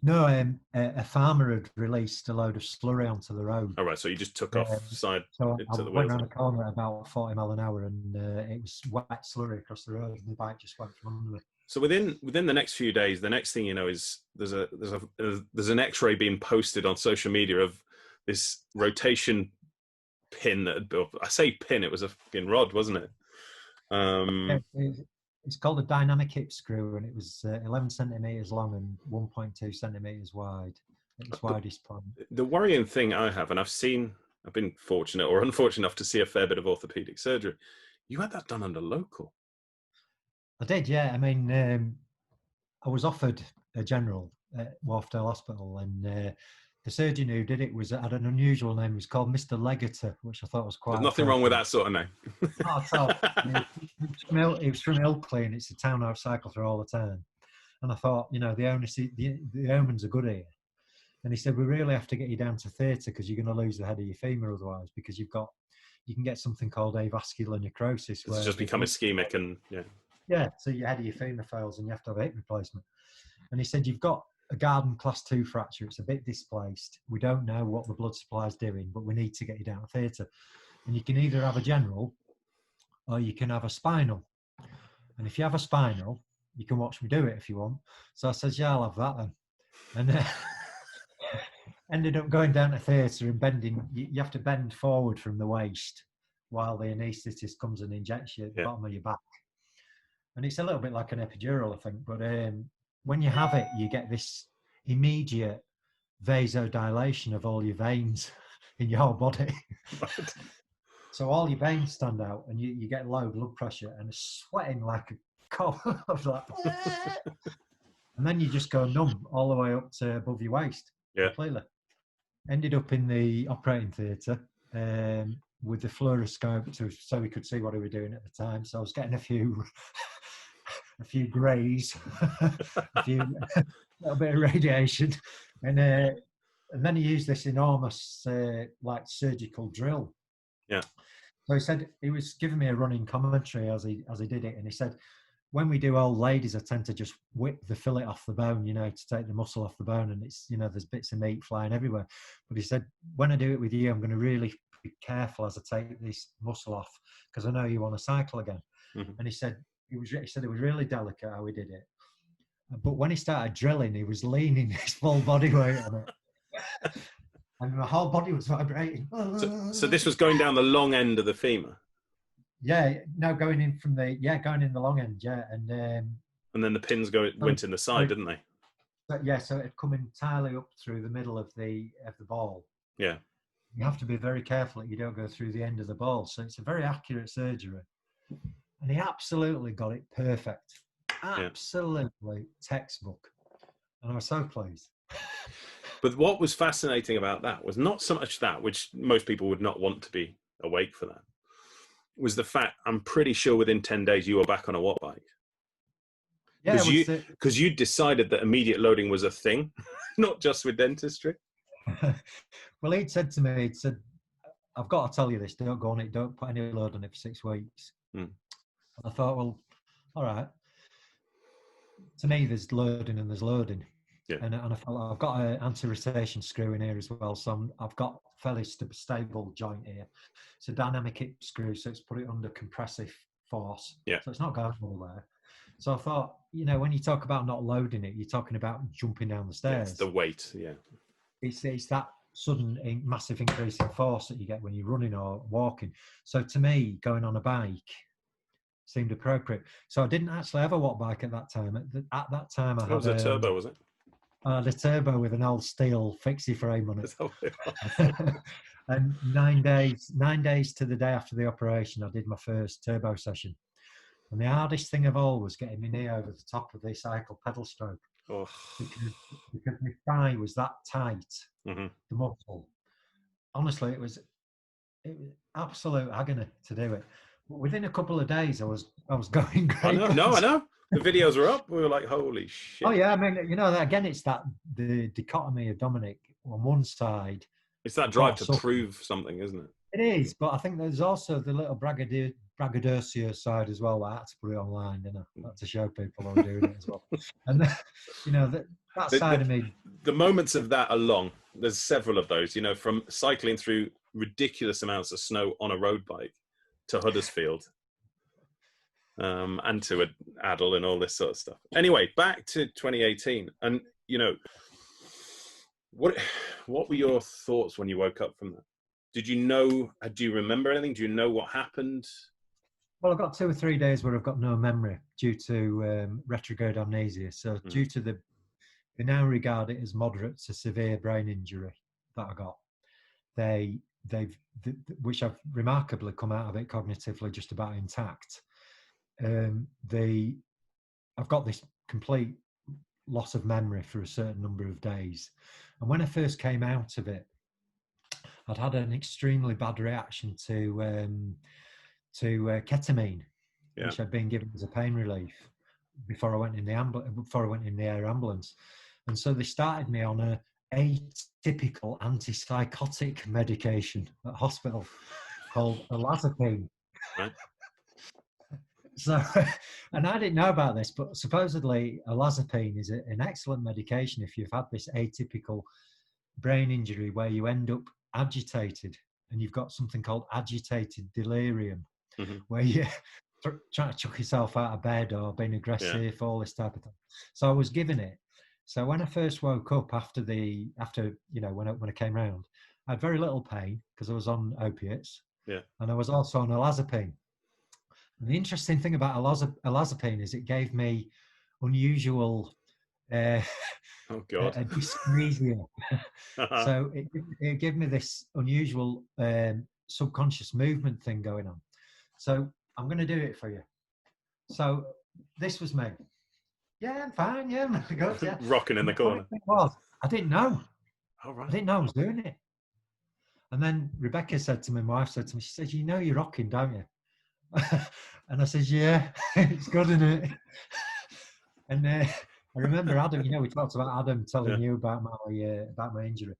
No, a farmer had released a load of slurry onto the road.
All right, so you just took off side.
So I went around the corner at about 40 mile an hour, and it was wet slurry across the road, and the bike just went from under me.
So within the next few days, the next thing you know is there's an X-ray being posted on social media of this rotation pin that had built. I say pin, it was a fucking rod, wasn't it?
It's called a dynamic hip screw, and it was 11 centimeters long and 1.2 centimeters wide at its widest point. The
worrying thing I have, and I've been fortunate or unfortunate enough to see a fair bit of orthopedic surgery. You had that done under local.
I did, yeah. I mean, I was offered a general at Wharfdale Hospital, and the surgeon who did it had an unusual name. He was called Mr. Legator, which I thought was
There's
quite
nothing wrong with
appropriate.
that sort of name.
Not at all. He was from Ilkley, and it's a town I cycle through all the time. And I thought, the omens are good here. And he said, we really have to get you down to theatre because you're going to lose the head of your femur otherwise, because you can get something called avascular necrosis.
It's just become ischemic and
yeah, so your head of your femur fails and you have to have a hip replacement. And he said, you've got a garden class 2 fracture. It's a bit displaced. We don't know what the blood supply is doing, but we need to get you down to theatre. And you can either have a general or you can have a spinal. And if you have a spinal, you can watch me do it if you want. So I said, yeah, I'll have that then. And ended up going down to theatre and bending. You have to bend forward from the waist while the anaesthetist comes and injects you at the bottom of your back. And it's a little bit like an epidural, I think. But when you have it, you get this immediate vasodilation of all your veins in your whole body. So all your veins stand out and you get low blood pressure and sweating like a cow. Like, and then you just go numb all the way up to above your waist. Completely. Ended up in the operating theatre with the fluoroscope so we could see what we were doing at the time. So I was getting a few greys, a little bit of radiation, and then he used this enormous like surgical drill.
Yeah.
So he said he was giving me a running commentary as he did it, and he said, when we do old ladies, I tend to just whip the fillet off the bone, to take the muscle off the bone, and it's there's bits of meat flying everywhere. But he said, when I do it with you, I'm going to really be careful as I take this muscle off because I know you want to cycle again. Mm-hmm. And he said it was really delicate how he did it. But when he started drilling, he was leaning his full body weight on it. And my whole body was vibrating.
So this was going down the long end of the femur?
Yeah, no, going in the long end, yeah. And
then the pins went in the side, didn't they?
But yeah, so it come entirely up through the middle of the ball.
Yeah.
You have to be very careful that you don't go through the end of the ball. So it's a very accurate surgery. And he absolutely got it perfect. Absolutely textbook. And I was so pleased.
But what was fascinating about that was not so much that, which most people would not want to be awake for that, was the fact, I'm pretty sure within 10 days you were back on a watt bike. Yeah, because you decided that immediate loading was a thing, not just with dentistry.
Well, he'd said to me, I've got to tell you this, don't go on it, don't put any load on it for 6 weeks. I thought, well, all right. To me, there's loading and there's loading. Yeah. And I felt I've got an anti-rotation screw in here as well. So I've got fairly stable joint here. It's a dynamic hip screw, so it's put it under compressive force. Yeah. So it's not going anywhere. So I thought, when you talk about not loading it, you're talking about jumping down the stairs.
It's the weight, yeah.
It's that sudden massive increase in force that you get when you're running or walking. So to me, going on a bike seemed appropriate. So I didn't actually have a watt bike at that time. At that time, I had
was a turbo, was it?
The turbo with an old steel fixie frame on it. And 9 days to the day after the operation, I did my first turbo session. And the hardest thing of all was getting my knee over the top of the cycle pedal stroke. Oh. Because my thigh was that tight, the muscle. Honestly, it was absolute agony to do it. But within a couple of days, I was going great.
I know. The videos were up. We were like, holy shit.
Oh, yeah. I mean, again, it's the dichotomy of Dominic on one side.
It's that drive to prove something, isn't it?
It is. But I think there's also the little braggadocio side as well. I had to put it online, didn't I? To show people I'm doing it as well. And, that side of me.
The moments of that are long. There's several of those, from cycling through ridiculous amounts of snow on a road bike to Huddersfield. And to Adel and all this sort of stuff. Anyway, back to 2018. And, what were your thoughts when you woke up from that? Do you remember anything? Do you know what happened?
Well, I've got 2 or 3 days where I've got no memory due to retrograde amnesia. So due to they now regard it as moderate to severe brain injury that I got. They've which I've remarkably come out of it cognitively just about intact. I've got this complete loss of memory for a certain number of days. And when I first came out of it, I'd had an extremely bad reaction to ketamine, which I'd been given as a pain relief before I went in the air ambulance. And so they started me on a atypical antipsychotic medication at hospital called olanzapine.
Right.
So, and I didn't know about this, but supposedly olanzapine is an excellent medication if you've had this atypical brain injury where you end up agitated and you've got something called agitated delirium, where you trying to chuck yourself out of bed or being aggressive, all this type of thing. So I was given it. So when I first woke up after when I came round, I had very little pain because I was on opiates, and I was also on olanzapine. And the interesting thing about olanzapine is it gave me unusual dyskinesia. So it gave me this unusual subconscious movement thing going on. So I'm going to do it for you. So this was me. Yeah, I'm fine. Yeah, I'm good. Yeah.
Rocking in the corner.
I didn't know.
Oh, right.
I didn't know I was doing it. And then Rebecca said to me, my wife said to me, she said, "You know you're rocking, don't you?" And I said, "Yeah, it's good, isn't it?" And I remember Adam. We talked about Adam telling you about my injury,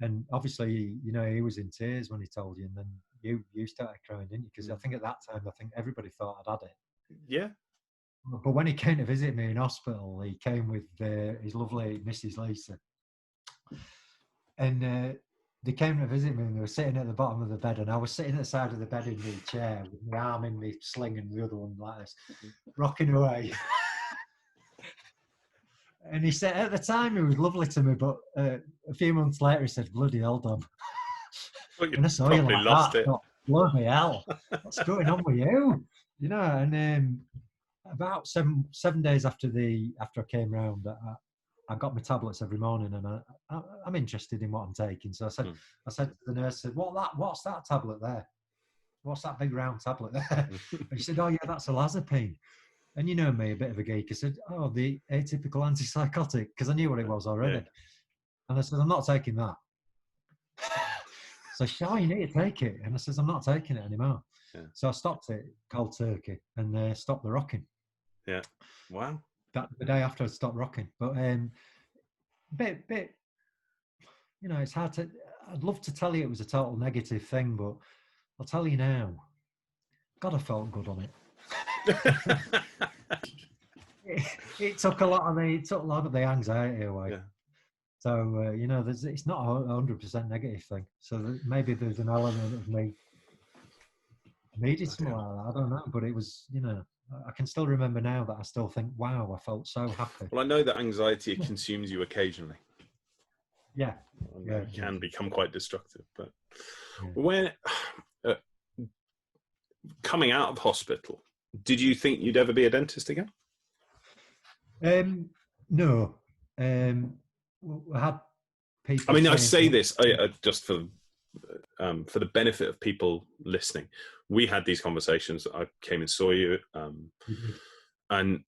and obviously, he was in tears when he told you, and then you started crying, didn't you? Because I think at that time, everybody thought I'd had it.
Yeah.
But when he came to visit me in hospital, he came with his lovely Mrs. Lisa, and they came to visit me, and they were sitting at the bottom of the bed, and I was sitting at the side of the bed in the chair with my arm in my sling and the other one like this, rocking away. And he said, at the time, he was lovely to me, but a few months later, he said, "Bloody hell, Dom."
Well,
and I saw you like
lost
that.
it.
Thought, bloody hell, what's going on with you? And about seven days after I came round, I got my tablets every morning, and I'm interested in what I'm taking. So I said to the nurse, "What's that tablet there? What's that big round tablet there?" And she said, "Oh yeah, that's olanzapine." And you know me, a bit of a geek. I said, "Oh, the atypical antipsychotic," because I knew what it was already. Yeah. And I said, "I'm not taking that." So she said, "Oh, you need to take it." And I said, "I'm not taking it anymore." Yeah. So I stopped it cold turkey and stopped the rocking.
Yeah. Wow.
That the day after I stopped rocking. But bit, it's hard to. I'd love to tell you it was a total negative thing, but I'll tell you now. God, I felt good on it. It took a lot of the anxiety away. Yeah. So it's not 100% negative thing. So maybe there's an element of me needed something like that. I don't know, but it was I can still remember now that I still think, wow, I felt so happy.
Well, I know that anxiety consumes you occasionally.
Yeah.
It can become quite destructive. But when coming out of hospital, did you think you'd ever be a dentist again?
No. I had people.
I mean, I say this just for the benefit of people listening. We had these conversations. I came and saw you, and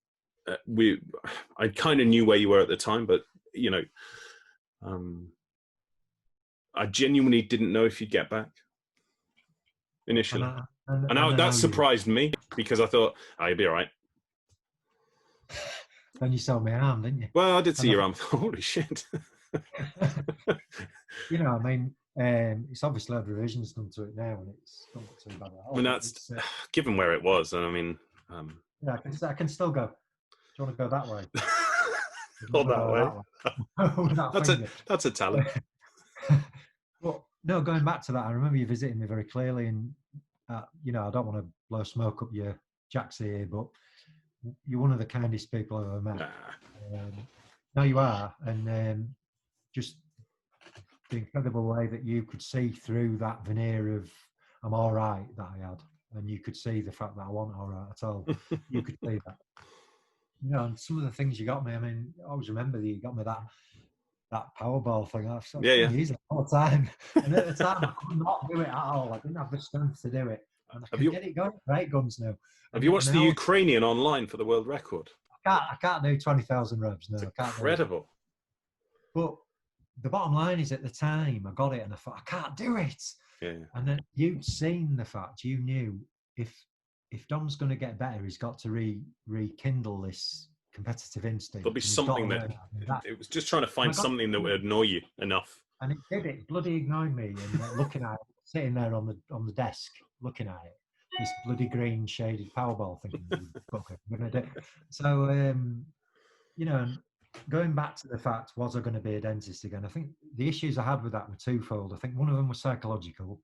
I kind of knew where you were at the time, but I genuinely didn't know if you'd get back initially, and that surprised me because I thought, you'll be all right.
Then you saw my arm, didn't you?
Well, I did see your arm. Holy shit!
It's obviously had revisions done to it now, and it's not too bad at all.
I mean, that's given where it was, and I mean,
yeah, I can still go. Do you want to go that way?
Or that way. That's a talent.
Well, no, going back to that, I remember you visiting me very clearly, and I don't want to blow smoke up your jacks here, but you're one of the kindest people I've ever met.
Nah.
No, you are, and just the incredible way that you could see through that veneer of "I'm all right" that I had, and you could see the fact that I wasn't all right at all. You could see that. And some of the things you got me. I mean, I always remember that you got me that Powerball thing. I use it all the time, and at the time I could not do it at all. I didn't have the strength to do it. And I can get it going. Great guns now.
Have you watched the Ukrainian online for the world record?
I can't do 20,000 reps. No,
It's
I can't do it.
incredible.
But the bottom line is, at the time, I got it and I thought, I can't do it.
Yeah.
And then you'd seen the fact, you knew if Dom's going to get better, he's got to rekindle this competitive instinct.
There'll be something that it was just trying to find something that would annoy you enough.
And it did. It bloody annoyed me. And looking at it, sitting there on the desk, looking at it, this bloody green shaded Powerball, thinking, "Fuck it, I'm gonna do it." So, you know, going back to the fact, was I going to be a dentist again? I think the issues I had with that were twofold. I think one of them was psychological,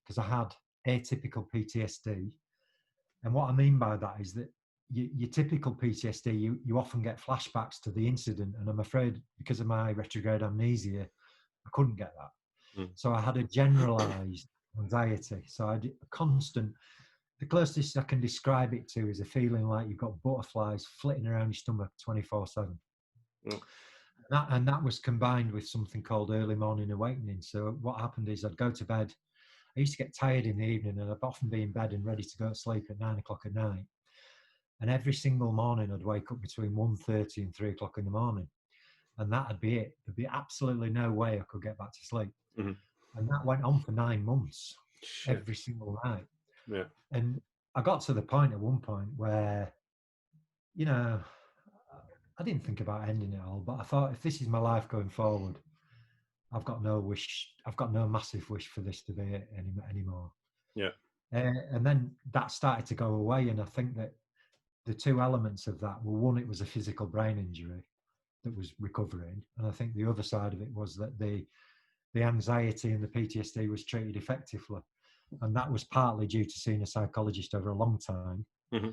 because I had atypical PTSD. And what I mean by that is that your typical PTSD, you often get flashbacks to the incident. And I'm afraid, because of my retrograde amnesia, I couldn't get that. So I had a generalized anxiety. So I had a constant, the closest I can describe it to is a feeling like you've got butterflies flitting around your stomach 24/7. And that was combined with something called early morning awakening. So what happened is I'd go to bed. I used to get tired in the evening, and I'd often be in bed and ready to go to sleep at 9 o'clock at night. And every single morning I'd wake up between 1:30 and 3 o'clock in the morning. And that'd be it. There'd be absolutely no way I could get back to sleep.
Mm-hmm.
And that went on for 9 months,
Shit.
every single night.
Yeah.
And I got to the point at one point where, you know, I didn't think about ending it all, but I thought, if this is my life going forward, I've got no massive wish for this to be it anymore.
Yeah.
And then that started to go away. And I think that the two elements of that were, one, it was a physical brain injury that was recovering. And I think the other side of it was that the anxiety and the PTSD was treated effectively. And that was partly due to seeing a psychologist over a long time.
Mm-hmm.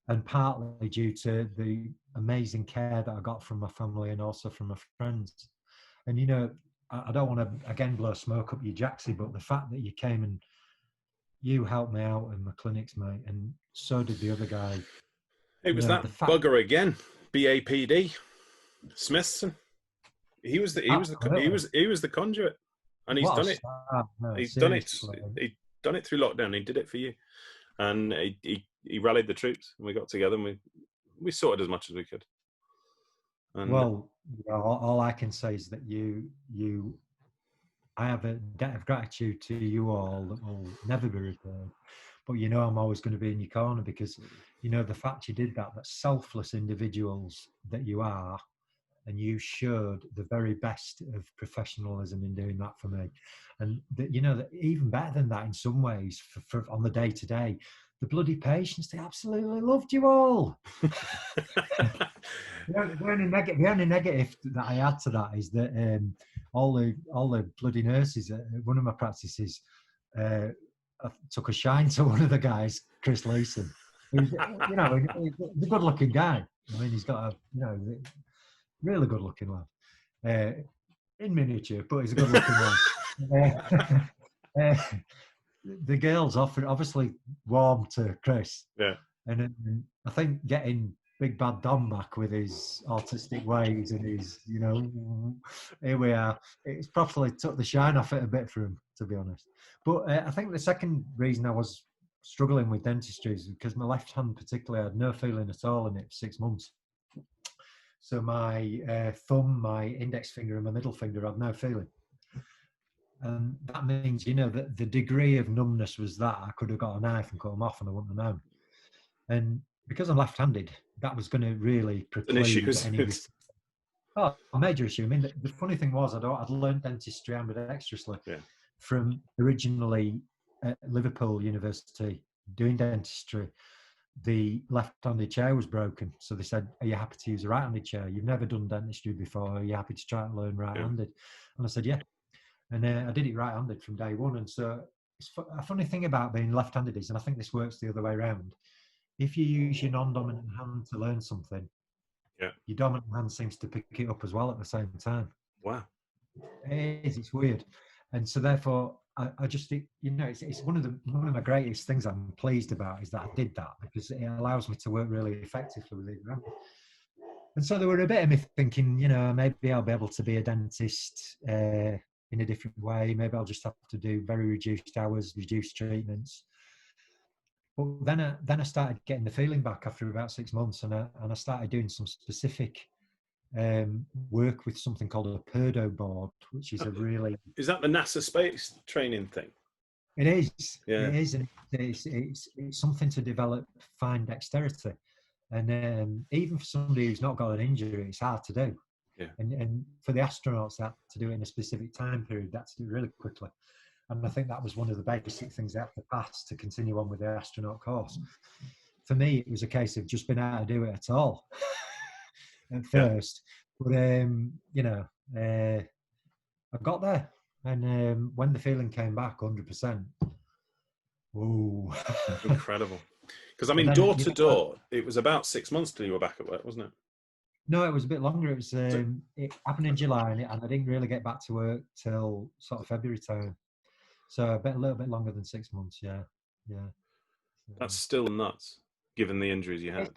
And partly due to the amazing care that I got from my family and also from my friends. And, you know, I don't want to, again, blow smoke up your jacksie, but the fact that you came and you helped me out in my clinics, mate, and so did the other guy.
It was that bugger again, BAPD, Smithson. He was the conduit, and he's done it. He's done it. He done it through lockdown. He did it for you, and he rallied the troops, and we got together, and we sorted as much as we could. And
well, all I can say is that I have a debt of gratitude to you all that will never be repaid. But, you know, I'm always going to be in your corner, because, you know, the fact you did that selfless individuals that you are, and you showed the very best of professionalism in doing that for me. And, you know, that even better than that in some ways, for on the day-to-day, the bloody patients, they absolutely loved you all. The only negative that I add to that is that all the bloody nurses at one of my practices took a shine to one of the guys, Chris Leeson. Who's, you know, he's a good-looking guy. I mean, he's got a, you know, really good-looking lad, in miniature, but he's a good-looking lad. The girls obviously warm to Chris.
Yeah.
And I think getting Big Bad Dom back with his autistic ways and his, you know, here we are, it's probably took the shine off it a bit for him, to be honest. But I think the second reason I was struggling with dentistry is because my left hand particularly, I had no feeling at all in it for 6 months. So my thumb, my index finger and my middle finger had no feeling. And that means, you know, that the degree of numbness was that I could have got a knife and cut them off and I wouldn't have known. And because I'm left-handed, that was going to really preclude any... a major issue. I mean, the funny thing was, I'd learned dentistry ambidextrously from originally at Liverpool University doing dentistry. The left-handed chair was broken. So they said, are you happy to use a right-handed chair? You've never done dentistry before. Are you happy to try to learn right-handed? And I said, yeah. And I did it right-handed from day one. And so it's a funny thing about being left-handed is, and I think this works the other way around, if you use your non-dominant hand to learn something, your dominant hand seems to pick it up as well at the same time.
Wow.
It is. It's weird. And so therefore, I just think, you know, it's one of my greatest things I'm pleased about is that I did that, because it allows me to work really effectively with either hand. And so there were a bit of me thinking, you know, maybe I'll be able to be a dentist in a different way. Maybe I'll just have to do very reduced hours, reduced treatments. But then I started getting the feeling back after about 6 months, and I started doing some specific work with something called a Perdo board, which is a really...
Is that the NASA space training thing?
It is.
Yeah.
It is, and it's something to develop fine dexterity, and even for somebody who's not got an injury, it's hard to do.
Yeah.
And for the astronauts, that to do it in a specific time period, that's to do it really quickly. And I think that was one of the basic things they had to pass to continue on with the astronaut course. For me, it was a case of just being able to do it at all at first. But you know, I got there, and when the feeling came back, 100%. Ooh,
Incredible. Because I mean, door to door, it was about 6 months till you were back at work, wasn't it?
No, it was a bit longer. It was it happened in July, and I didn't really get back to work till sort of February time. So a little bit longer than 6 months. Yeah.
That's still nuts, given the injuries you had.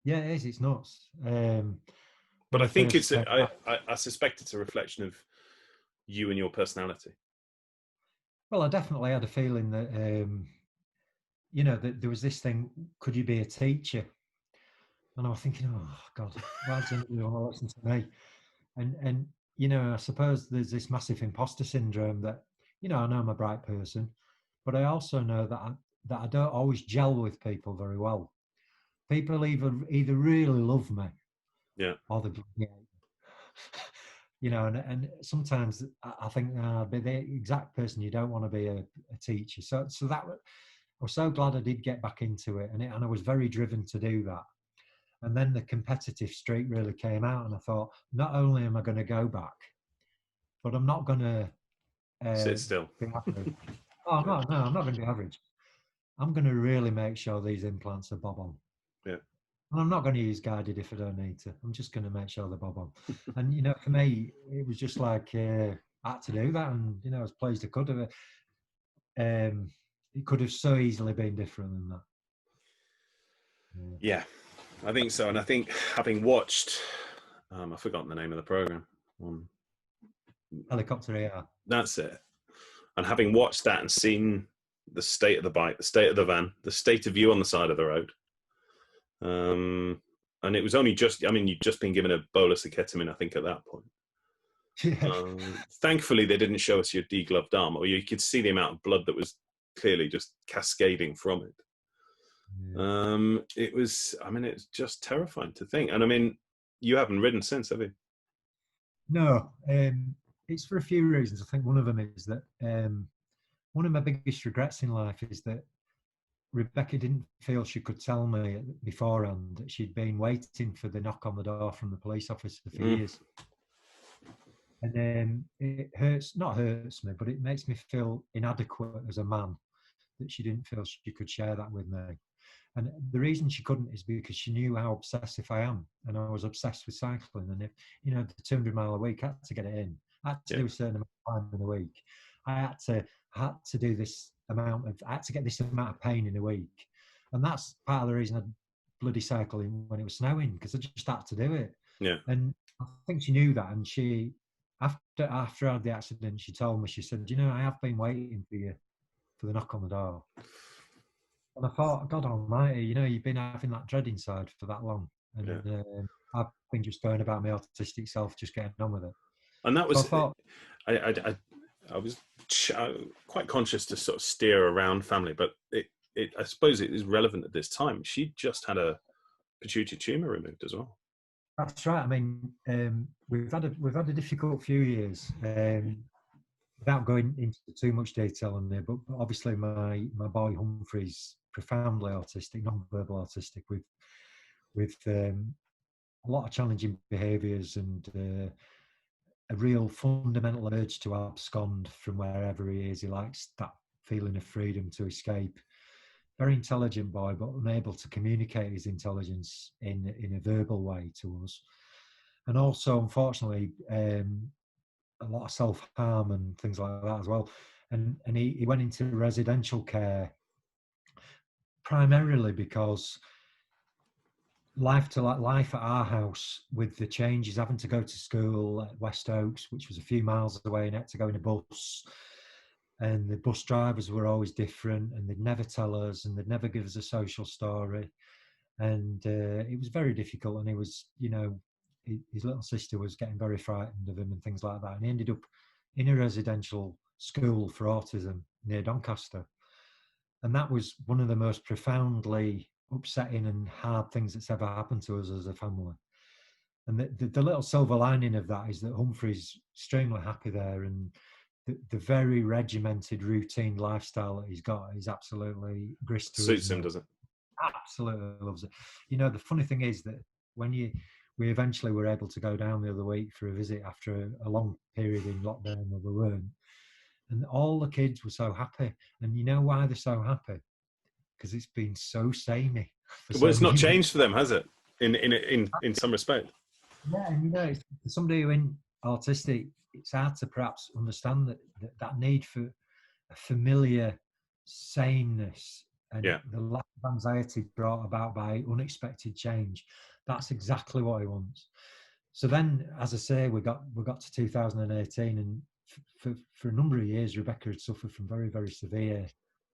Yeah, it is. It's nuts.
But I think it's I suspect it's a reflection of you and your personality.
Well, I definitely had a feeling that you know, that there was this thing: could you be a teacher? And I was thinking, oh God, why does anybody want to listen to me? And you know, I suppose there's this massive imposter syndrome that, you know, I know I'm a bright person, but I also know that I don't always gel with people very well. People either really love me,
yeah,
or they hate me. You know, and sometimes I think I'd be the exact person you don't want to be a teacher. So that I was so glad I did get back into it, and I was very driven to do that. And then the competitive streak really came out, and I thought, not only am I going to go back, but I'm not going to
sit still.
Be average. Oh no, I'm not going to be average. I'm going to really make sure these implants are bob on.
Yeah.
And I'm not going to use guided if I don't need to. I'm just going to make sure they're bob on. And you know, for me, it was just like I had to do that, and you know, I was pleased I could have. It could have so easily been different than that.
Yeah, I think so. And I think having watched, I've forgotten the name of the program.
Helicopter AR.
That's it. And having watched that and seen the state of the bike, the state of the van, the state of you on the side of the road, and it was only just, I mean, you'd just been given a bolus of ketamine, I think, at that point.
Yeah.
Thankfully, they didn't show us your degloved arm, or you could see the amount of blood that was clearly just cascading from it. Yeah. It was, I mean, it's just terrifying to think. And I mean, you haven't ridden since, have you?
No, it's for a few reasons. I think one of them is that one of my biggest regrets in life is that Rebecca didn't feel she could tell me beforehand that she'd been waiting for the knock on the door from the police officer for years. And it not hurts me, but it makes me feel inadequate as a man that she didn't feel she could share that with me. And the reason she couldn't is because she knew how obsessive I am, and I was obsessed with cycling. And if, you know, the 200 mile a week, I had to get it in. I had to do a certain amount of time in a week. I had to do this amount of, I had to get this amount of pain in a week. And that's part of the reason I bloody cycling when it was snowing, because I just had to do it.
Yeah.
And I think she knew that. And she, after I had the accident, she told me, she said, you know, I have been waiting for you for the knock on the door. And I thought, God almighty, you know, you've been having that dread inside for that long. And I've been just going about my autistic self, just getting on with it.
And that was,
so
I was quite conscious to sort of steer around family, but I suppose it is relevant at this time. She just had a pituitary tumor removed as well.
That's right. I mean, we've had a difficult few years. Without going into too much detail on there, but obviously my boy Humphrey's profoundly autistic, non-verbal autistic, with a lot of challenging behaviours and a real fundamental urge to abscond from wherever he is. He likes that feeling of freedom to escape. Very intelligent boy, but unable to communicate his intelligence in a verbal way to us. And also, unfortunately, a lot of self-harm and things like that as well. And he went into residential care primarily because life at our house, with the changes, having to go to school at West Oaks, which was a few miles away, and had to go in a bus, and the bus drivers were always different, and they'd never tell us, and they'd never give us a social story. And it was very difficult. And he was, you know, his little sister was getting very frightened of him and things like that. And he ended up in a residential school for autism near Doncaster. And that was one of the most profoundly upsetting and hard things that's ever happened to us as a family. And the little silver lining of that is that Humphrey's extremely happy there, and the very regimented routine lifestyle that he's got is absolutely grist to
Suits him, does it?
Absolutely loves it. You know, the funny thing is that when we eventually were able to go down the other week for a visit after a long period in lockdown where we weren't, and all the kids were so happy. And you know why they're so happy? Because it's been so samey.
Well, it's not changed for them, has it? In some respect.
Yeah, and you know, for somebody who isn't autistic, it's hard to perhaps understand that need for a familiar sameness and the lack of anxiety brought about by unexpected change. That's exactly what he wants. So then, as I say, we got to 2018, and for a number of years, Rebecca had suffered from very, very severe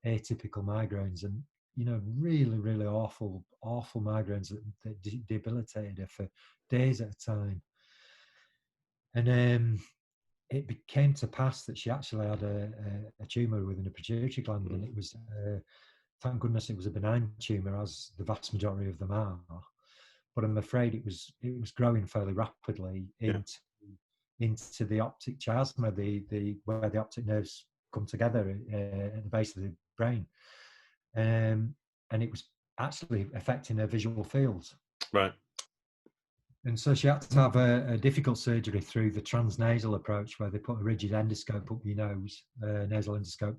atypical migraines, and you know, really, really awful migraines that debilitated her for days at a time. And it came to pass that she actually had a tumour within a pituitary gland, and it was, thank goodness, it was a benign tumour, as the vast majority of them are. But I'm afraid it was growing fairly rapidly into the optic chiasma, where the optic nerves come together at the base of the brain, and it was actually affecting her visual fields.
Right.
And so she had to have a difficult surgery through the transnasal approach, where they put a rigid endoscope up your nose, nasal endoscope,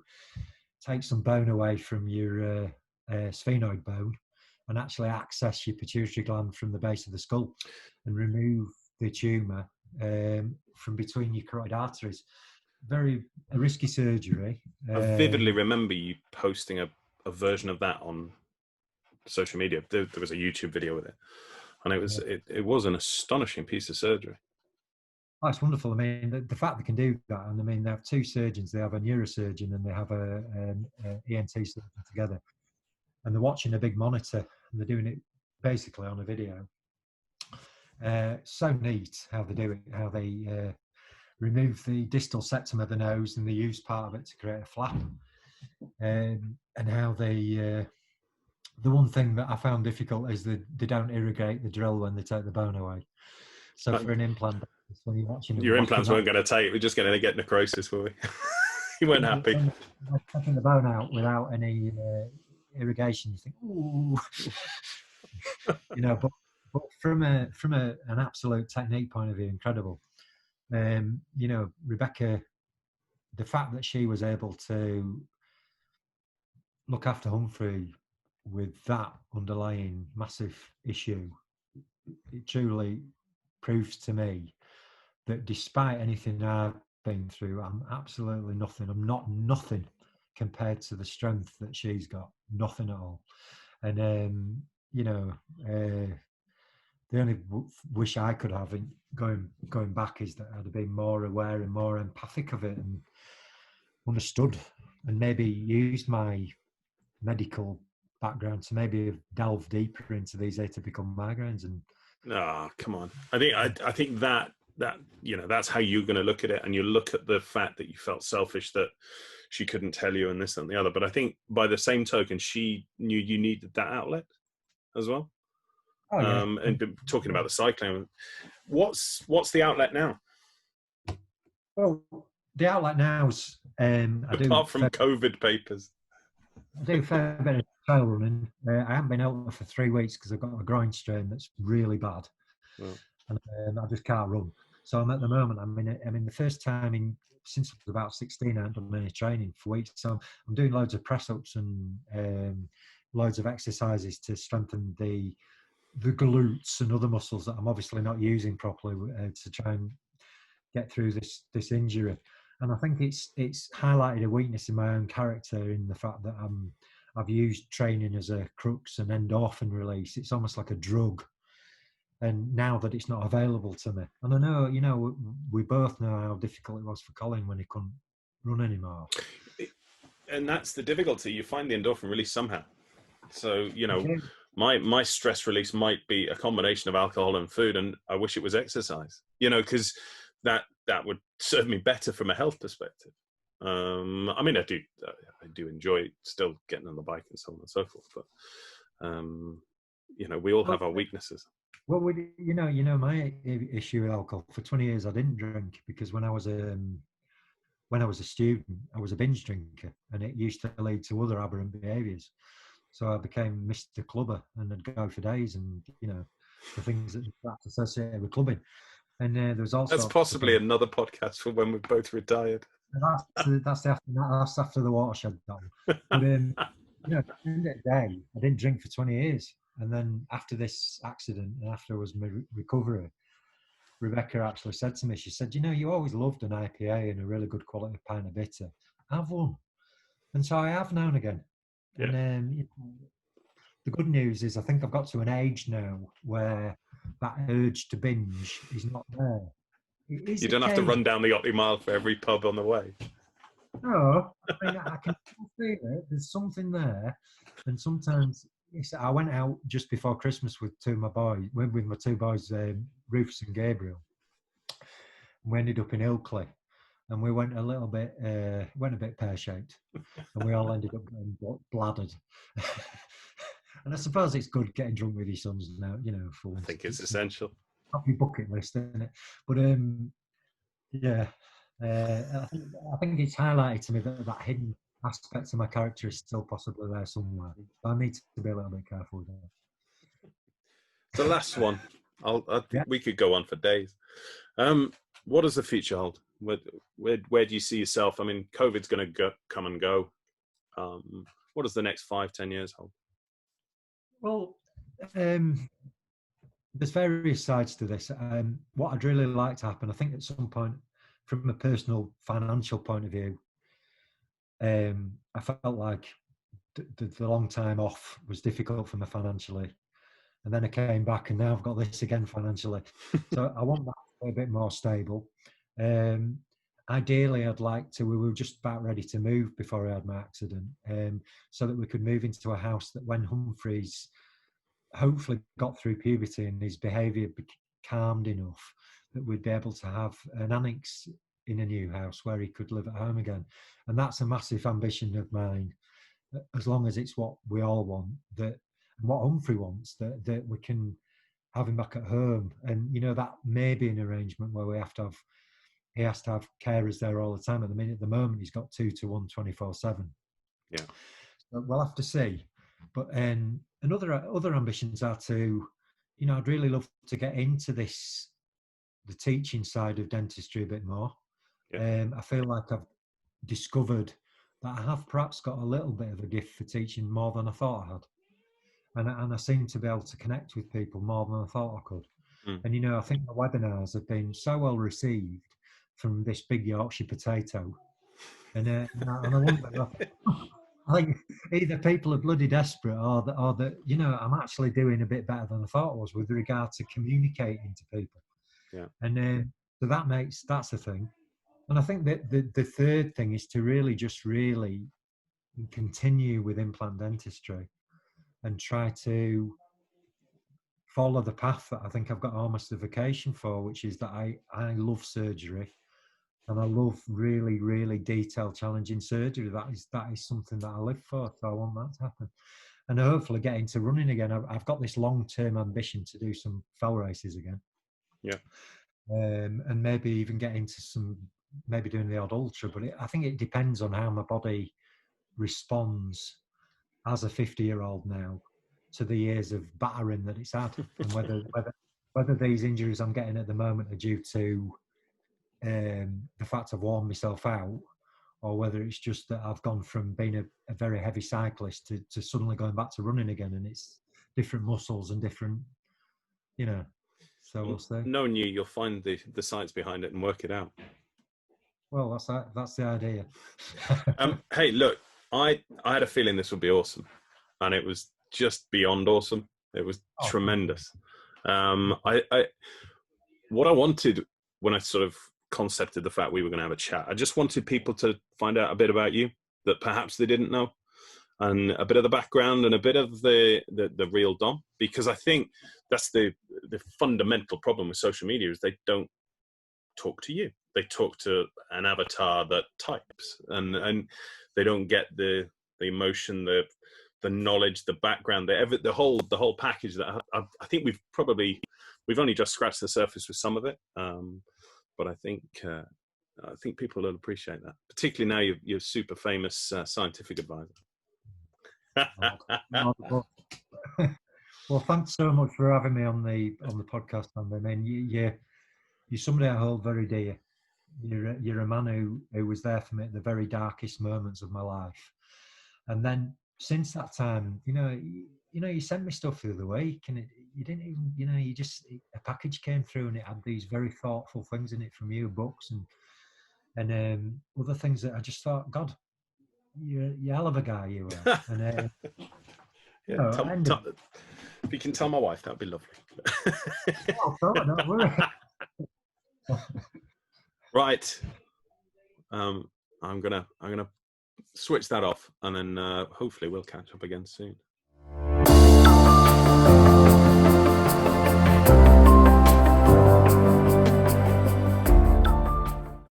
take some bone away from your sphenoid bone, and actually access your pituitary gland from the base of the skull and remove the tumour from between your carotid arteries. Very risky surgery.
I vividly remember you posting a version of that on social media. There was a YouTube video with it, and it was an astonishing piece of surgery.
Oh, it's wonderful. I mean, the fact they can do that, and I mean, they have two surgeons. They have a neurosurgeon and they have a ENT surgeon together, and they're watching a big monitor, and they're doing it basically on a video. So neat how they do it, how they remove the distal septum of the nose and they use part of it to create a flap, and how they the one thing that I found difficult is that they don't irrigate the drill when they take the bone away. So for an implant, when you're watching
your implants weren't going to take, we're just going to get necrosis, were we? You weren't happy.
Taking the bone out without any irrigation, you think, ooh. You know, but from an absolute technique point of view, incredible. You know, Rebecca, the fact that she was able to look after Humphrey with that underlying massive issue, it truly proves to me that despite anything I've been through, I'm absolutely nothing. I'm not nothing compared to the strength that she's got. Nothing at all. And you know, the only wish I could have in going back is that I'd have been more aware and more empathic of it and understood, and maybe used my medical background to maybe delve deeper into these atypical migraines. And
come on, I think that you know, that's how you're going to look at it, and you look at the fact that you felt selfish that she couldn't tell you and this and the other. But I think by the same token, she knew you needed that outlet as well. Oh, yeah. And talking about the cycling, what's the outlet now?
Well, the outlet now is
apart from COVID papers.
I do a fair bit of trail running. I haven't been out for 3 weeks because I've got a groin strain that's really bad, and I just can't run. So I'm at the moment. I mean, the first time since I was about 16, I haven't done any training for weeks. So I'm doing loads of press ups and loads of exercises to strengthen the glutes and other muscles that I'm obviously not using properly to try and get through this injury. And I think it's highlighted a weakness in my own character in the fact that I've used training as a crux and endorphin release. It's almost like a drug. And now that it's not available to me, and I know, you know, we both know how difficult it was for Colin when he couldn't run anymore.
and that's the difficulty. You find the endorphin release somehow. So, you know,
Okay.
my stress release might be a combination of alcohol and food, and I wish it was exercise, you know, because that would serve me better from a health perspective. I mean, I do enjoy still getting on the bike and so on and so forth, but you know, we all have our weaknesses.
Well, you know, my issue with alcohol, for 20 years, I didn't drink because when I was a student, I was a binge drinker, and it used to lead to other aberrant behaviours. So I became Mr. Clubber, and I'd go for days, and you know, the things that's associated with clubbing. And there was also
That's possibly another podcast for when we're both retired.
that's after the watershed. But you know, at the end of the day, I didn't drink for 20 years, and then after this accident and after my recovery, Rebecca actually said to me, she said, you know, you always loved an IPA and a really good quality pint of bitter. Have one. And so I have now and again.
Yeah.
And you know, the good news is I think I've got to an age now where that urge to binge is not there. It is
You don't have to run down the Otley Mile for every pub on the way.
No, I mean, I can feel it. There's something there. And sometimes I went out just before Christmas with my two boys, Rufus and Gabriel. We ended up in Ilkley, and we went a bit pear-shaped, and we all ended up getting bladdered. And I suppose it's good getting drunk with your sons now, you know.
I think it's essential.
Not your bucket list, isn't it? But yeah, I think it's highlighted to me that hidden aspect of my character is still possibly there somewhere. But I need to be a little bit careful with that.
The last one,
Yeah.
we could go on for days. What does the future hold? Where do you see yourself? I mean, COVID's going to come and go. What does the next 5-10 years hold?
Well, there's various sides to this. What I'd really like to happen, I think at some point, from a personal financial point of view, I felt like the long time off was difficult for me financially. And then I came back and now I've got this again financially. So I want that to be a bit more stable. Ideally, we were just about ready to move before I had my accident, so that we could move into a house that when Humphreys hopefully got through puberty and his behaviour calmed enough, that we'd be able to have an annex in a new house where he could live at home again. And that's a massive ambition of mine, as long as it's what we all want, and what Humphrey wants, that we can have him back at home. And, you know, that may be an arrangement where he has to have carers there all the time. At the moment, he's got 2 to 1, 24/7.
Yeah.
So we'll have to see. But and other ambitions are to, you know, I'd really love to get into the teaching side of dentistry a bit more.
Yeah.
I feel like I've discovered that I have perhaps got a little bit of a gift for teaching more than I thought I had. And I seem to be able to connect with people more than I thought I could. And, you know, I think the webinars have been so well received from this big Yorkshire potato. And I wonder, I think either people are bloody desperate or that, you know, I'm actually doing a bit better than I thought I was with regard to communicating to people.
Yeah.
And so that's a thing. And I think that the third thing is to really continue with implant dentistry and try to follow the path that I think I've got almost a vocation for, which is that I love surgery and I love really, really detailed, challenging surgery. That is something that I live for. So I want that to happen. And hopefully get into running again. I've got this long-term ambition to do some fell races again.
Yeah.
And maybe even get into maybe doing the odd ultra. But I think it depends on how my body responds as a 50-year-old now to the years of battering that it's had, and whether these injuries I'm getting at the moment are due to the fact I've worn myself out, or whether it's just that I've gone from being a very heavy cyclist to suddenly going back to running again, and it's different muscles and different, you know. So we'll see.
Knowing you'll find the science behind it and work it out.
Well, that's the idea.
Hey, look, I had a feeling this would be awesome, and it was just beyond awesome. It was tremendous. What I wanted when I sort of concepted the fact we were going to have a chat, I just wanted people to find out a bit about you. that perhaps they didn't know, and a bit of the background and a bit of the real Dom, because I think that's the fundamental problem with social media is they don't talk to you. They talk to an avatar that types, and they don't get the emotion, the knowledge, the background, the whole package that I think we've only just scratched the surface with some of it. But I think people will appreciate that, particularly now you're super famous scientific advisor.
Well, thanks so much for having me on the podcast, Andy. I mean, you're somebody I hold very dear. You're a man who was there for me at the very darkest moments of my life, and then since that time, you sent me stuff the other week, and you didn't even, a package came through and it had these very thoughtful things in it from you, books and other things that I just thought, God, you're a hell of a guy you are. And
if you can tell my wife, that'd be lovely.
Don't worry.
Right. I'm gonna switch that off, and then hopefully we'll catch up again soon.